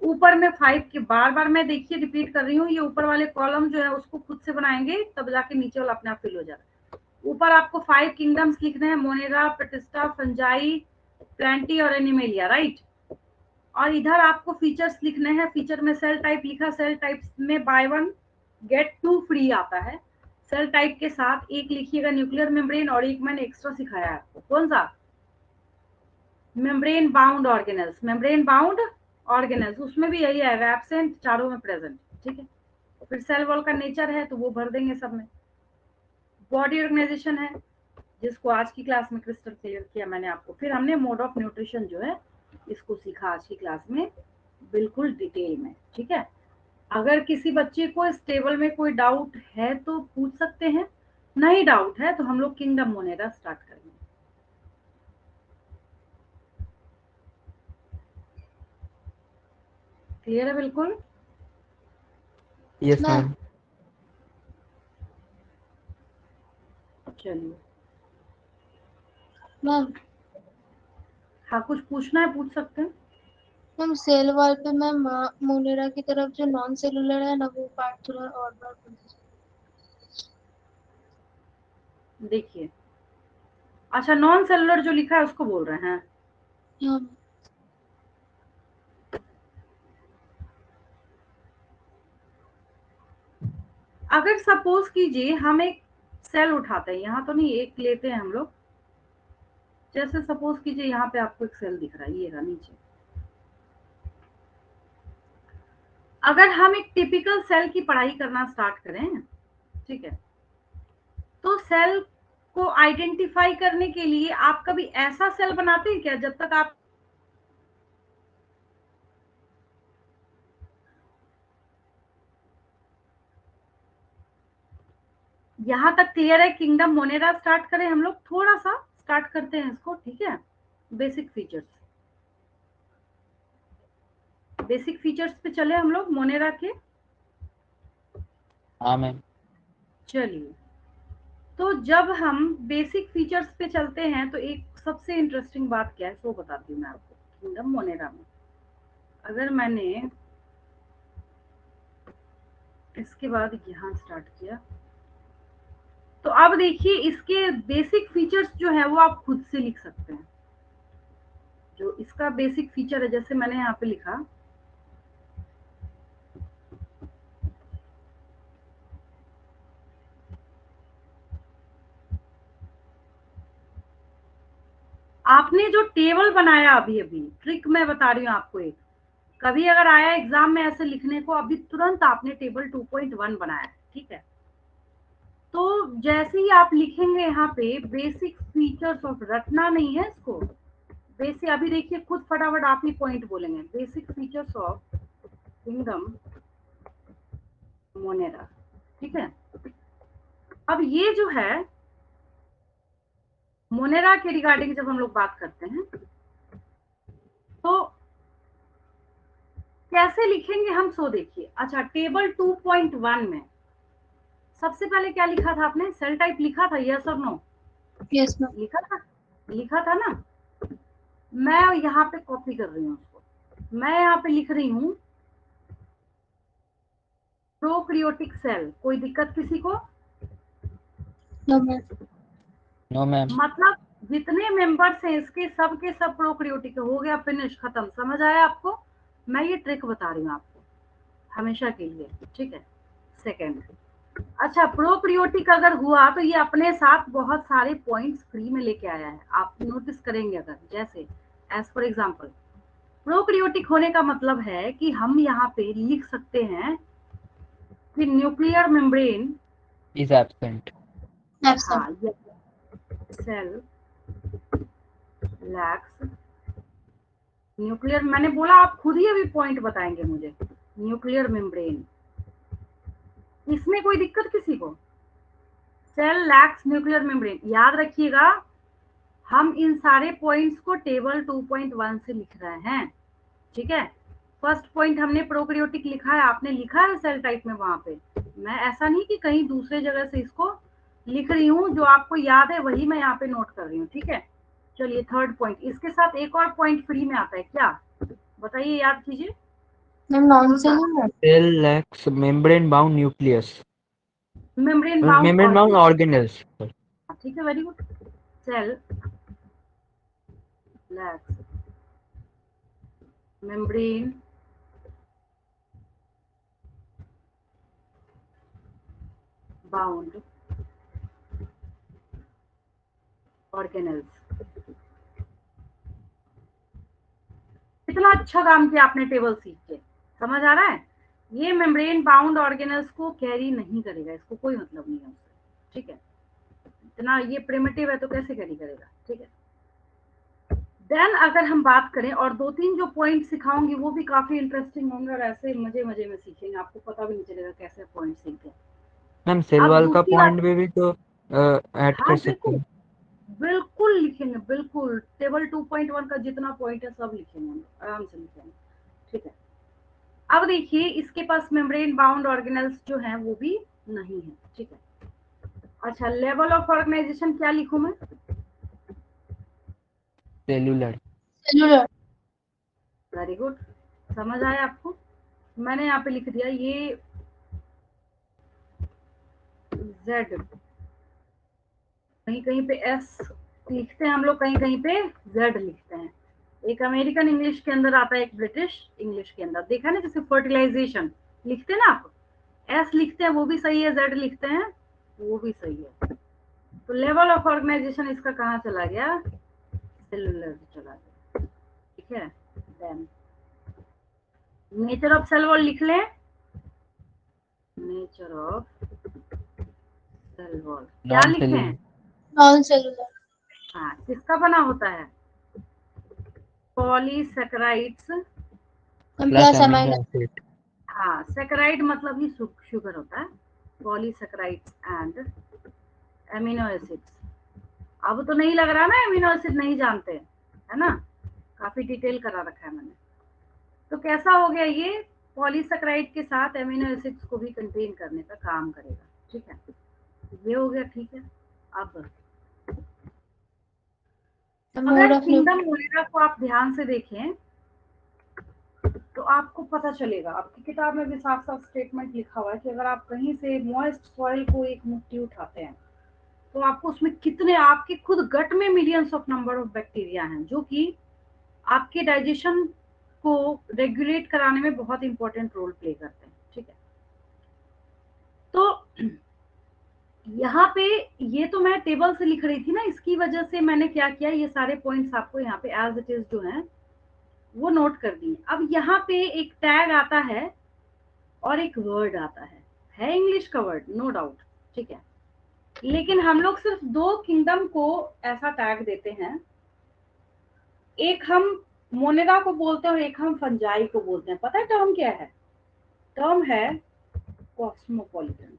ऊपर में 5 के बार बार मैं देखिए रिपीट कर रही हूँ, ये ऊपर वाले कॉलम जो है उसको खुद से बनाएंगे, तब जाके नीचे वाला अपने आप फिल हो जाएगा। ऊपर आपको 5 किंगडम्स लिखने हैं, मोनेरा, पेटिस्टा, फंजाई, प्लांटी और एनिमेलिया, राइट। और इधर आपको फीचर्स लिखने हैं, फीचर में सेल टाइप लिखा, सेल टाइप में बाय 1 गेट 2 फ्री आता है। सेल टाइप के साथ एक लिखिएगा न्यूक्लियर मेम्ब्रेन, और एक मैंने एक्स्ट्रा सिखाया आपको, कौन सा, membrane bound organelles. Membrane bound organelles उसमें भी यही आएगा, एब्सेंट चारों में प्रेजेंट, ठीक है। फिर सेल वॉल का नेचर है तो वो भर देंगे सब में। बॉडी ऑर्गेनाइजेशन है जिसको आज की क्लास में क्रिस्टल क्लियर किया मैंने आपको। फिर हमने मोड ऑफ न्यूट्रिशन जो है इसको सीखा आज की क्लास में बिल्कुल डिटेल में, ठीक है। अगर किसी बच्चे को इस टेबल में कोई डाउट है तो पूछ सकते हैं, नहीं डाउट है तो हम लोग किंगडम मोनेरा स्टार्ट करेंगे। क्लियर है बिल्कुल? Yes ma'am ma'am. चलिए, मैम हाँ कुछ पूछना है पूछ सकते हैं। मैम सेल वॉल पे मैम मोनेरा की तरफ जो नॉन सेलुलर है ना वो पार्ट थोड़ा और बार कर दीजिए। देखिए, अच्छा नॉन सेलुलर जो लिखा है उसको बोल रहे हैं। हाँ अगर सपोज कीजिए हम एक सेल उठाते हैं, यहाँ तो नहीं, एक लेते हैं हम लोग, जैसे सपोज कीजिए यहाँ पे आपको एक सेल दिख रहा है, ये रहा नीचे। अगर हम एक टिपिकल सेल की पढ़ाई करना स्टार्ट करें, ठीक है, तो सेल को आइडेंटिफाई करने के लिए आप कभी ऐसा सेल बनाते हैं क्या, जब तक आप, यहाँ तक क्लियर है? किंगडम मोनेरा स्टार्ट करें हम लोग, थोड़ा सा स्टार्ट करते हैं इसको, ठीक है। बेसिक फीचर्स, बेसिक फीचर्स पे चले हम लोग मोनेरा के। हाँ मैम। चलिए, तो जब हम बेसिक फीचर्स पे चलते हैं तो एक सबसे इंटरेस्टिंग बात क्या है सो बताती हूँ मैं आपको। किंगडम मोनेरा में अगर मैंने इसके बाद यहाँ स्टार्ट किया, तो अब देखिए इसके बेसिक फीचर्स जो है वो आप खुद से लिख सकते हैं। जो इसका बेसिक फीचर है, जैसे मैंने यहाँ पे लिखा, आपने जो टेबल बनाया अभी अभी, ट्रिक मैं बता रही हूँ आपको एक, कभी अगर आया एग्जाम में ऐसे लिखने को, अभी तुरंत आपने टेबल 2.1 बनाया, ठीक है, तो जैसे ही आप लिखेंगे यहाँ पे बेसिक फीचर्स ऑफ, रटना नहीं है इसको, बेसिक, अभी देखिए खुद फटाफट आप ही पॉइंट बोलेंगे, basic features of kingdom Monera, ठीक है। अब ये जो है मोनेरा के रिगार्डिंग जब हम लोग बात करते हैं तो कैसे लिखेंगे हम, सो देखिए। अच्छा, टेबल 2.1 में सबसे पहले क्या लिखा था आपने, सेल टाइप लिखा था, यस और नो? Yes ma'am. लिखा था ना। मैं यहाँ पे कॉपी कर रही हूँ उसको, मैं यहाँ पे लिख रही हूँ प्रोकैरियोटिक सेल। कोई दिक्कत किसी को? No ma'am. No ma'am. मतलब जितने मेंबर्स हैं इसके सब के सब प्रोकैरियोटिक। हो गया, फिनिश, खत्म। समझ आया आपको? मैं ये ट्रिक बता रही हूँ आपको हमेशा के लिए, ठीक है। सेकेंड, अच्छा, प्रोकैरियोटिक अगर हुआ तो ये अपने साथ बहुत सारे पॉइंट्स फ्री में लेके आया है। आप नोटिस करेंगे अगर, जैसे एज फॉर एग्जांपल प्रोकैरियोटिक होने का मतलब है कि हम यहाँ पे लिख सकते हैं कि nuclear membrane is absent. Absent. हाँ, ये सेल लैक्स न्यूक्लियर, मैंने बोला आप खुद ही अभी पॉइंट बताएंगे मुझे। न्यूक्लियर मेम्ब्रेन, इसमें कोई दिक्कत किसी को? सेल लैक्स न्यूक्लियर मेम्ब्रेन, याद रखिएगा हम इन सारे पॉइंट्स को टेबल 2.1 से लिख रहे हैं, ठीक है। फर्स्ट पॉइंट हमने प्रोकैरियोटिक लिखा है, आपने लिखा है सेल टाइप में वहां पे। मैं ऐसा नहीं कि कहीं दूसरे जगह से इसको लिख रही हूँ, जो आपको याद है वही मैं यहाँ पे नोट कर रही हूँ, ठीक है। चलिए थर्ड पॉइंट, इसके साथ एक और पॉइंट फ्री में आता है, क्या बताइए, याद कीजिए। Ma'am non cellular. Cell lacks membrane bound nucleus, membrane membrane bound bound organelles. ठीक है, very good. Cell lacks membrane bound organelles. कितना अच्छा काम किया आपने टेबल सीख के, समझ आ रहा है? ये मेम्ब्रेन बाउंड ऑर्गेनेल्स को कैरी नहीं करेगा, इसको कोई मतलब नहीं है उससे, ठीक है। इतना ये प्रिमिटिव है तो कैसे कैरी करेगा, ठीक है। देन अगर हम बात करें, और दो तीन जो पॉइंट सिखाऊंगी वो भी काफी इंटरेस्टिंग होंगे और ऐसे मजे मजे में सीखेंगे, आपको पता भी नहीं चलेगा कैसे पॉइंट सीखते हैं। मैम सेल अब वाल का दूसरी बात, पॉइंट भी तो ऐड हाँ कर सकते बिल्कुल हैं। बिल्कुल लिखेंगे, बिल्कुल टेबल 2.1 का जितना पॉइंट है सब लिखेंगे हम लोग, आराम से लिखेंगे, ठीक है। अब देखिए इसके पास मेम्ब्रेन बाउंड ऑर्गेनेल्स जो हैं वो भी नहीं है, ठीक है। अच्छा, लेवल ऑफ ऑर्गेनाइजेशन क्या लिखूं मैं? सेलुलर। सेलुलर। वेरी गुड, समझ आया आपको? मैंने यहाँ पे लिख दिया ये जेड, कहीं कहीं पे एस लिखते हैं हम लोग, कहीं कहीं पे जेड लिखते हैं। एक अमेरिकन इंग्लिश के अंदर आता है, एक ब्रिटिश इंग्लिश के अंदर। देखा ना, जैसे फर्टिलाइजेशन लिखते हैं ना आप, एस लिखते हैं वो भी सही है, जेड लिखते हैं वो भी सही है। तो लेवल ऑफ ऑर्गेनाइजेशन इसका कहाँ चला गया? सेलुलर चला गया, ठीक है। Then nature of cell wall लिख लें, नेचर ऑफ सेल वॉल क्या नॉन लिखें? सेलुलर। Non cellular. हाँ, किसका बना होता है? Polysaccharides plus plus amino amino. Acid. हाँ, सैकेराइड मतलब ही शुगर होता है, पॉलीसैकेराइड्स एंड एमिनो एसिड्स। अब तो नहीं लग रहा ना एमिनो एसिड नहीं जानते, है ना? काफी डिटेल करा रखा है मैंने। तो कैसा हो गया ये? पॉलीसैकेराइड के साथ एमिनो एसिड्स को भी कंटेन करने का काम करेगा, ठीक है। ये हो गया, ठीक है। अब मोड अगर ऑफ किंगडम मोनेरा को आप ध्यान से देखें तो आपको पता चलेगा, आपकी किताब में भी साफ साफ स्टेटमेंट लिखा हुआ है कि अगर आप कहीं से मॉइस्ट सॉइल को एक मुट्ठी उठाते हैं तो आपको उसमें कितने, आपके खुद गट में millions of number of bacteria हैं जो कि आपके डाइजेशन को रेगुलेट कराने में बहुत इंपॉर्टेंट रोल प्ले करते हैं, ठीक है। तो यहाँ पे ये तो मैं टेबल से लिख रही थी ना, इसकी वजह से मैंने क्या किया, ये सारे पॉइंट्स आपको यहाँ पे एज इट इज जो है वो नोट कर दिए। अब यहाँ पे एक टैग आता है और एक वर्ड आता है इंग्लिश का वर्ड, नो डाउट, ठीक है। लेकिन हम लोग सिर्फ दो किंगडम को ऐसा टैग देते हैं, एक हम मोनेरा को बोलते हैं और एक हम फंजाई को बोलते हैं। पता है टर्म क्या है? टर्म है कॉस्मोपॉलिटन।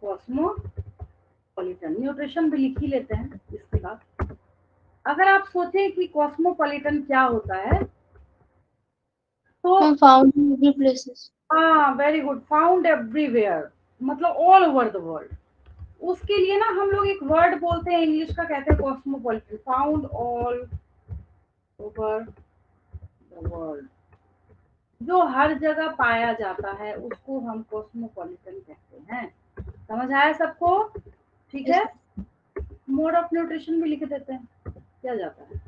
कॉस्मोपॉलिटन न्यूट्रिशन भी लिख ही लेते हैं इसके बाद। अगर आप सोचें कि कॉस्मोपॉलिटन क्या होता है तो फाउंड इन एवरी प्लेसेस। हाँ, वेरी गुड, फाउंड एवरीवेयर, मतलब ऑल ओवर द वर्ल्ड। उसके लिए ना हम लोग एक वर्ड बोलते हैं इंग्लिश का, कहते हैं cosmopolitan, found all over the world. जो हर जगह पाया जाता है उसको हम कॉस्मोपॉलिटन कहते हैं। समझ आया सबको? ठीक है। मोड ऑफ न्यूट्रिशन भी लिख देते हैं, क्या जाता है।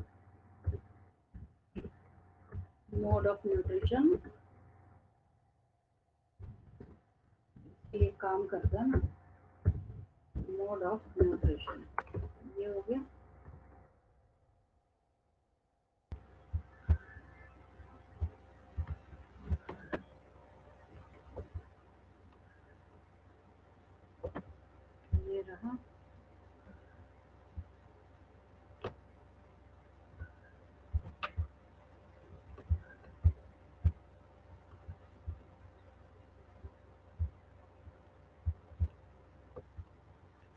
मोड ऑफ न्यूट्रिशन ये काम करता है ना, मोड ऑफ न्यूट्रिशन ये हो गया। ये रहा।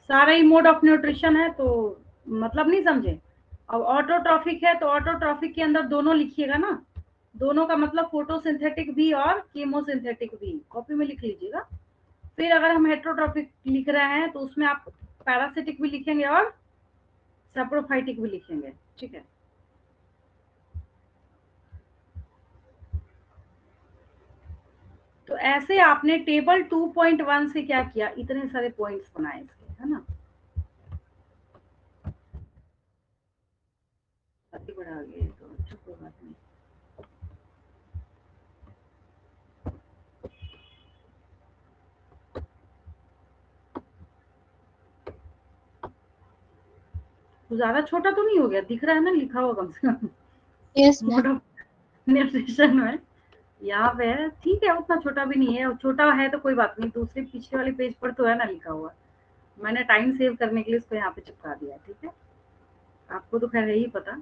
सारा ही मोड ऑफ न्यूट्रिशन है तो मतलब नहीं समझे। अब ऑटोट्रॉफिक है तो ऑटोट्रॉफिक के अंदर दोनों लिखिएगा ना, दोनों का मतलब फोटोसिंथेटिक भी और कीमोसिंथेटिक भी, कॉपी में लिख लीजिएगा। फिर अगर हम हेट्रोट्रॉफिक लिख रहे हैं तो उसमें आप पैरासिटिक भी लिखेंगे और सैप्रोफाइटिक भी लिखेंगे, ठीक है। तो ऐसे आपने टेबल 2.1 से क्या किया, इतने सारे पॉइंट्स बनाए इसके, है ना। आगे बढ़ा गए तो अच्छा, कोई बात नहीं। तो ज्यादा छोटा तो नहीं हो गया, दिख रहा है ना लिखा हुआ कम से कम। यस मोड ऑफ न्यूट्रिशन में यहाँ पे है, ठीक है, उतना छोटा भी नहीं है। छोटा है तो कोई बात नहीं, दूसरे पिछले वाले पेज पर तो है ना लिखा हुआ। मैंने टाइम सेव करने के लिए इसको यहाँ पे चिपका दिया, ठीक है। आपको तो खैर है ही पता।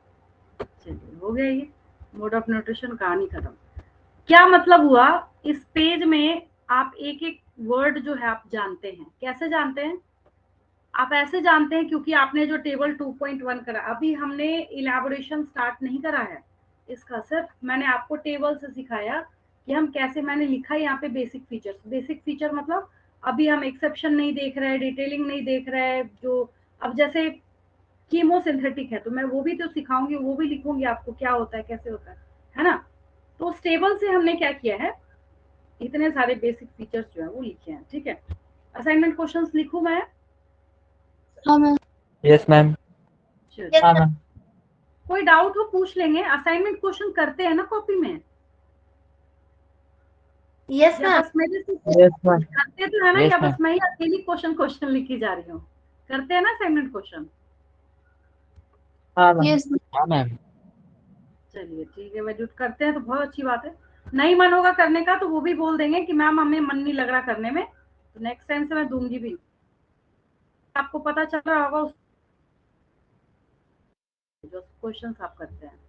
चलिए हो गया ये मोड ऑफ न्यूट्रिशन, कहानी खत्म। क्या मतलब हुआ, इस पेज में आप एक एक वर्ड जो है आप जानते हैं। कैसे जानते हैं? आप ऐसे जानते हैं क्योंकि आपने जो टेबल 2.1 करा, अभी हमने इलेबोरेशन स्टार्ट नहीं करा है इसका, सिर्फ मैंने आपको टेबल से सिखाया कि हम कैसे, मैंने लिखा है यहाँ पे बेसिक फीचर्स। बेसिक फीचर मतलब अभी हम एक्सेप्शन नहीं देख रहे हैं, डिटेलिंग नहीं देख रहे हैं। जो अब जैसे कीमोसिंथेटिक है तो मैं वो भी तो सिखाऊंगी, वो भी लिखूंगी आपको क्या होता है, कैसे होता है ना। तो उस टेबल से हमने क्या किया है, इतने सारे बेसिक फीचर्स जो है वो लिखे हैं, ठीक है। असाइनमेंट क्वेश्चंस लिखूं मैं? हाँ मैम। Yes ma'am. चलिए, हाँ मैम। कोई डाउट हो पूछ लेंगे। असाइनमेंट क्वेश्चन करते हैं ना कॉपी में, यस या मैम। बस मेरे से यस मैम। करते तो है ना, यस या मैम। बस मैं ही अकेली क्वेश्चन क्वेश्चन लिखी जा रही हूँ? करते हैं ना असाइनमेंट क्वेश्चन? हाँ मैम। यस हाँ मैम। चलिए ठीक है, वैल्यूट करते हैं तो बहुत अच्छी बात है। नहीं मन होगा करने का तो वो भी बोल देंगे कि मैम हमें मन नहीं लग रहा करने में, तो नेक्स्ट टाइम से मैं दूंगी भी। आपको पता चल रहा होगा उस जो क्वेश्चन आप करते हैं,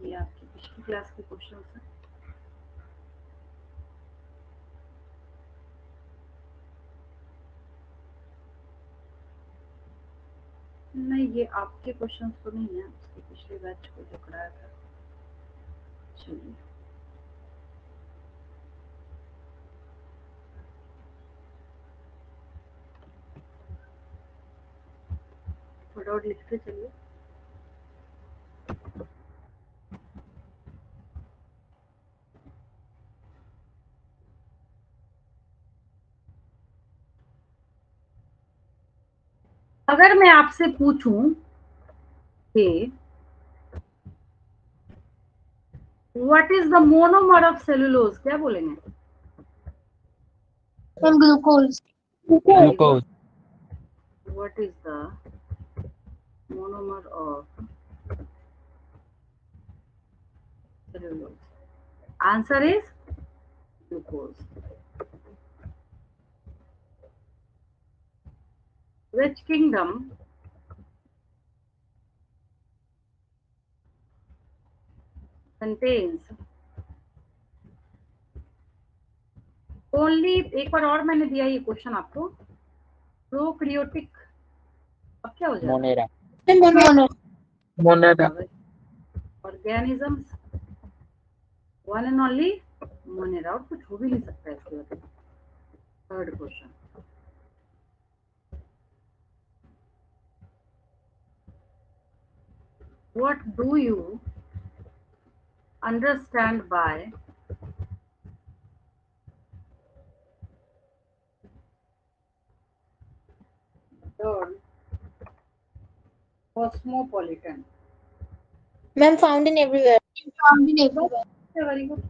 ये आपकी पिछली क्लास के क्वेश्चन है। नहीं, ये आपके क्वेश्चंस तो नहीं है, उसके पिछले बैच को जो कराया था। चलिए, फटाफट लिखते चलिए। अगर मैं आपसे पूछूं कि what is the monomer of cellulose, क्या बोलेंगे? Ma'am glucose. Glucose. What is the monomer of cellulose? Answer is glucose. Which kingdom contains only एक बार और मैंने दिया ये क्वेश्चन आपको, प्रोकैरियोटिक अब क्या हो जाएगा? Monera Monera Monera organisms one and only Monera, और कुछ हो भी नहीं सकता इसके बाद। Third question, what do you understand by term cosmopolitan? Ma'am found in everywhere. Found in everywhere. Very good,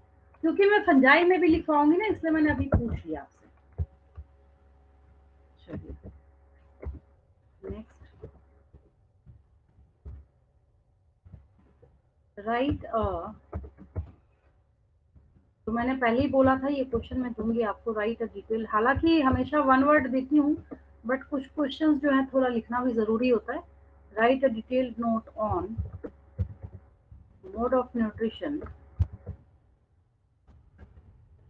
क्योंकि मैं फंजाई में भी लिखवाऊंगी ना, इसलिए मैंने अभी पूछ लिया आपसे। चलिए नेक्स्ट, राइट तो मैंने पहले ही बोला था ये क्वेश्चन मैं दूंगी आपको, राइट अ डिटेल। हालांकि हमेशा वन वर्ड देती हूँ, बट कुछ क्वेश्चंस जो है थोड़ा लिखना भी जरूरी होता है। Right a detailed note on mode of nutrition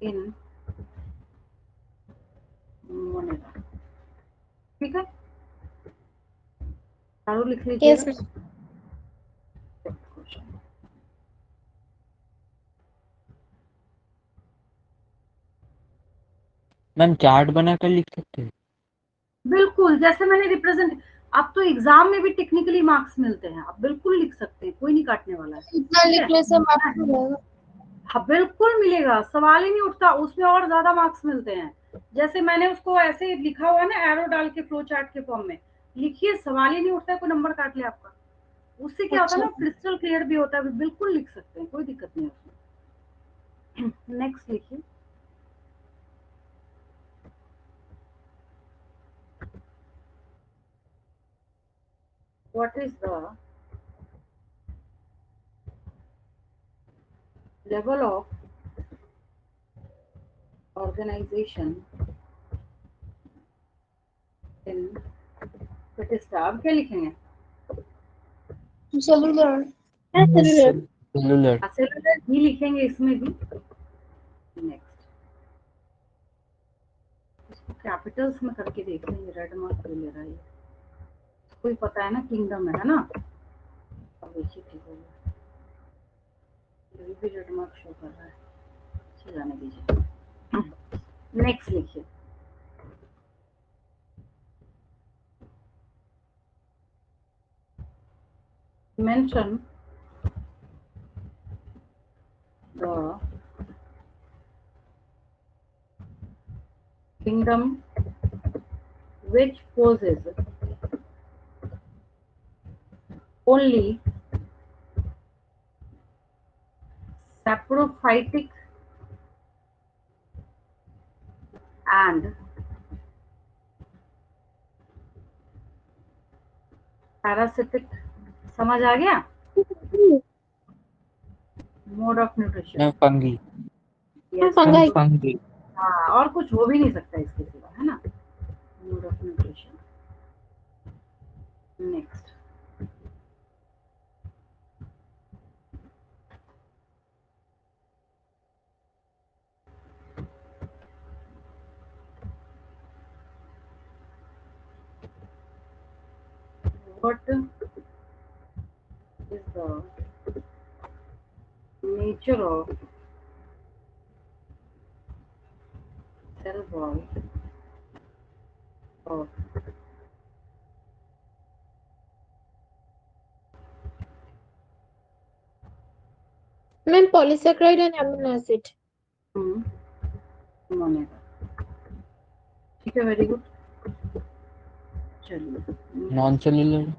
in Monera. ठीक है, चारों लिख लीजिए। Yes ma'am. मैम चार्ट बनाकर लिख सकते हैं? बिल्कुल, जैसे मैंने रिप्रेजेंट, अब तो एग्जाम में भी टेक्निकली मार्क्स मिलते हैं, आप बिल्कुल लिख सकते हैं, कोई नहीं काटने वाला है। इतना लिखने से मार्क्स मिलेगा। हाँ बिल्कुल मिलेगा, सवाल ही नहीं उठता, उसमें और ज्यादा मार्क्स मिलते हैं। जैसे मैंने उसको ऐसे लिखा हुआ ना, एरो डाल के फ्लो चार्ट के फॉर्म में लिखिए, सवाल ही नहीं उठता है कोई नंबर काट ले आपका। उससे क्या होता है ना, क्रिस्टल क्लियर भी होता है, बिल्कुल लिख सकते हैं, कोई दिक्कत नहीं है उसमें। नेक्स्ट लिखिए, what is the level of organisation in प्रतिष्ठा। अब क्या लिखेंगे? Cellular cellular cellular. सेलुलर ही लिखेंगे इसमें भी। नेक्स्ट, इसको कैपिटल्स में करके देख लेंगे, रेड मार्क ले रहा है ये, कोई पता है ना, किंगडम है ना। अब देखिए ठीक हो गया, ये भी रेड मार्क शो कर रहा है, चल जाने दीजिए। नेक्स्ट लिखिए, mention the kingdom which possesses only saprophytic and parasitic। समझ आ गया? Mode of nutrition, ma'am fungi. Fungi. Fungi हाँ, और कुछ हो भी नहीं सकता इसके सिवा, है ना। Mode of nutrition. Next, what is the nature of cell wall of ma'am polysaccharide and amino acid. Monera? ठीक है, वेरी गुड। चलिए, नॉन सेलुलर।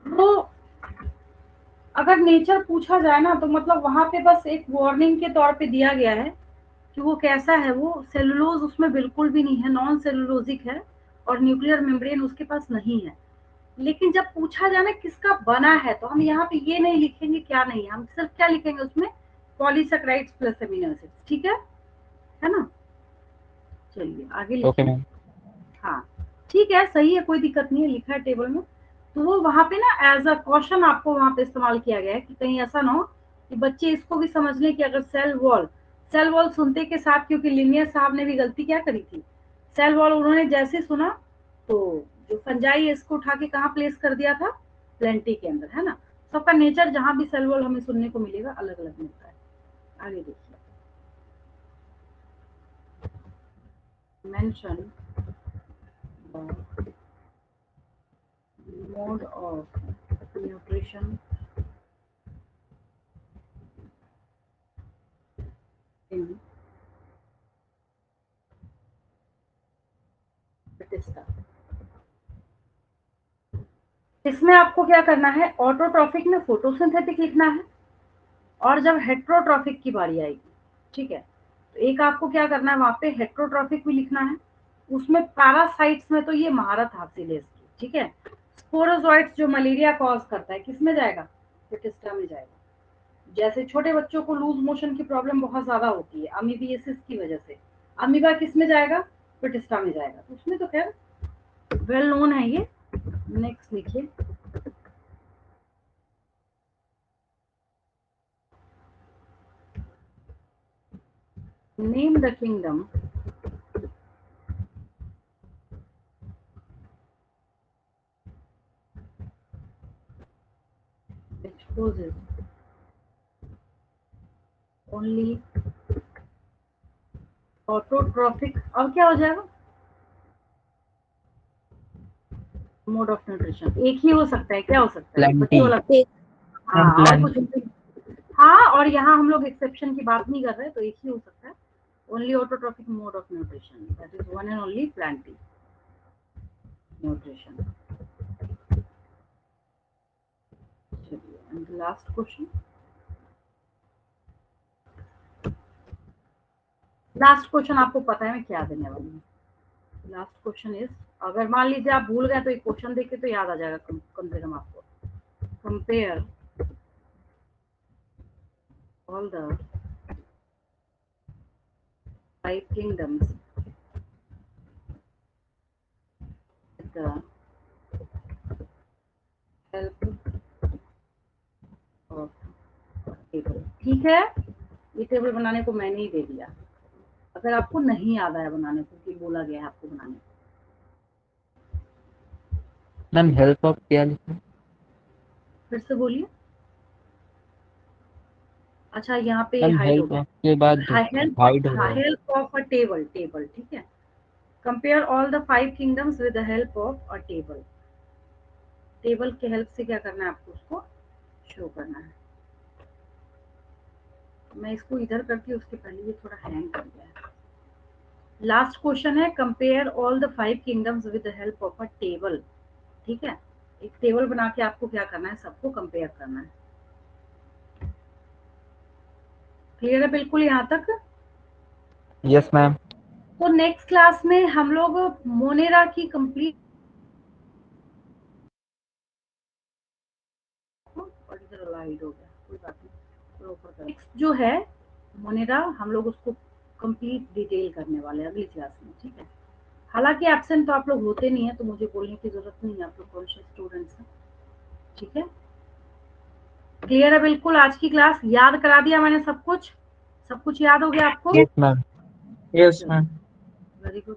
तो अगर नेचर पूछा जाए ना, तो मतलब वहां पे बस एक वार्निंग के तौर पे दिया गया है कि वो कैसा है। वो सेलुलोज उसमें बिल्कुल भी नहीं है, नॉन सेलुलोजिक है, और न्यूक्लियर मेम्ब्रेन उसके पास नहीं है। लेकिन जब पूछा जाए ना किसका बना है, तो हम यहाँ पे ये नहीं लिखेंगे क्या नहीं है, हम सिर्फ क्या लिखेंगे उसमें, पॉलीसैकेराइड्स प्लस अमीनो एसिड्स। ठीक है ना। चलिए आगे ओके लिखिए। मैम। हाँ ठीक है, सही है, कोई दिक्कत नहीं है, लिखा है टेबल में। तो वो वहां पे ना एज अ क्वेश्चन आपको वहां पे इस्तेमाल किया गया है कि कहीं ऐसा ना हो कि बच्चे इसको भी समझ लें कि अगर सेल वॉल सुनते के साथ, क्योंकि लिनियर साहब ने भी गलती क्या करी थी, सेल वॉल उन्होंने जैसे सुना तो जो फंजाई है इसको उठा के कहाँ प्लेस कर दिया था, प्लेंटी के अंदर, है ना। सबका नेचर जहां भी सेल वॉल हमें सुनने को मिलेगा अलग अलग मिलता है। आगे देखिए, mention mode of nutrition in Bethesda। इसमें आपको क्या करना है, ऑटोट्रॉफिक में फोटोसिंथेटिक लिखना है, और जब हेट्रोट्रॉफिक की बारी आएगी, ठीक है, तो एक आपको क्या करना है, वहां पे हेट्रोट्रॉफिक भी लिखना है। उसमें पैरासाइट्स में तो ये महारत हासिल है इसकी, ठीक है। स्पोरोजोइट्स जो मलेरिया कॉज करता है, किसमें जाएगा, Bethesda में जाएगा। जैसे छोटे बच्चों को लूज मोशन की प्रॉब्लम बहुत ज्यादा होती है अमीबियासिस की वजह से, अमीबा किस में जाएगा, Bethesda में जाएगा। तो उसमें तो खैर वेल नोन है ये। नेक्स्ट लिखिए, name the kingdom which poses only autotrophic, और क्या हो जाएगा, मोड ऑफ न्यूट्रिशन। एक ही हो सकता है, क्या हो सकता है, बच्चों वाला। हाँ, और कुछ नहीं। हाँ, और यहाँ हम लोग एक्सेप्शन की बात नहीं कर रहे, तो एक ही हो सकता है, only autotrophic mode of nutrition, that is one and only planty nutrition. चलिए, and last question, last question आपको पता है मैं क्या देने वाली हूँ। लास्ट क्वेश्चन इज, अगर मान लीजिए आप भूल गए तो एक क्वेश्चन देखे तो याद आ जाएगा कम से कम आपको। Compare all the 5 kingdoms with the help of table. ठीक है, ये टेबल बनाने को मैंने ही दे दिया, अगर आपको नहीं याद आया बनाने को कि बोला गया है आपको बनाने को। मैम हेल्प ऑफ क्या लिखा, फिर से बोलिए। अच्छा, यहाँ पे मैम हाइड हो हेल्प गया, ऑफ के बाद हाइड हो गया। हेल्प ऑफ अ टेबल, ठीक है। Compare all the 5 kingdoms with the help of a table. Table के हेल्प से क्या करना है आपको, उसको शो करना है। मैं इसको इधर करती हूँ, उसके पहले ये थोड़ा हैंग कर गया है। लास्ट क्वेश्चन है, compare all the 5 kingdoms with the help of a table. ठीक है, एक टेबल बना के आपको क्या करना है, सबको कंपेयर करना है। क्लियर है बिल्कुल यहाँ तक? Yes ma'am. तो नेक्स्ट क्लास में हम लोग मोनेरा की कंप्लीट, और इधर लाइट हो गया, कोई बात नहीं। नेक्स्ट जो है मोनेरा, हम लोग उसको कंप्लीट डिटेल करने वाले हैं अगली क्लास में, ठीक है। हालांकि एब्सेंट तो आप लोग होते नहीं है, तो मुझे बोलने की जरूरत नहीं है, आप लोग कॉन्शियस स्टूडेंट्स हैं, ठीक है। क्लियर है बिल्कुल? आज की क्लास याद करा दिया मैंने सब कुछ याद हो गया आपको? Yes ma'am. Yes ma'am. Very good.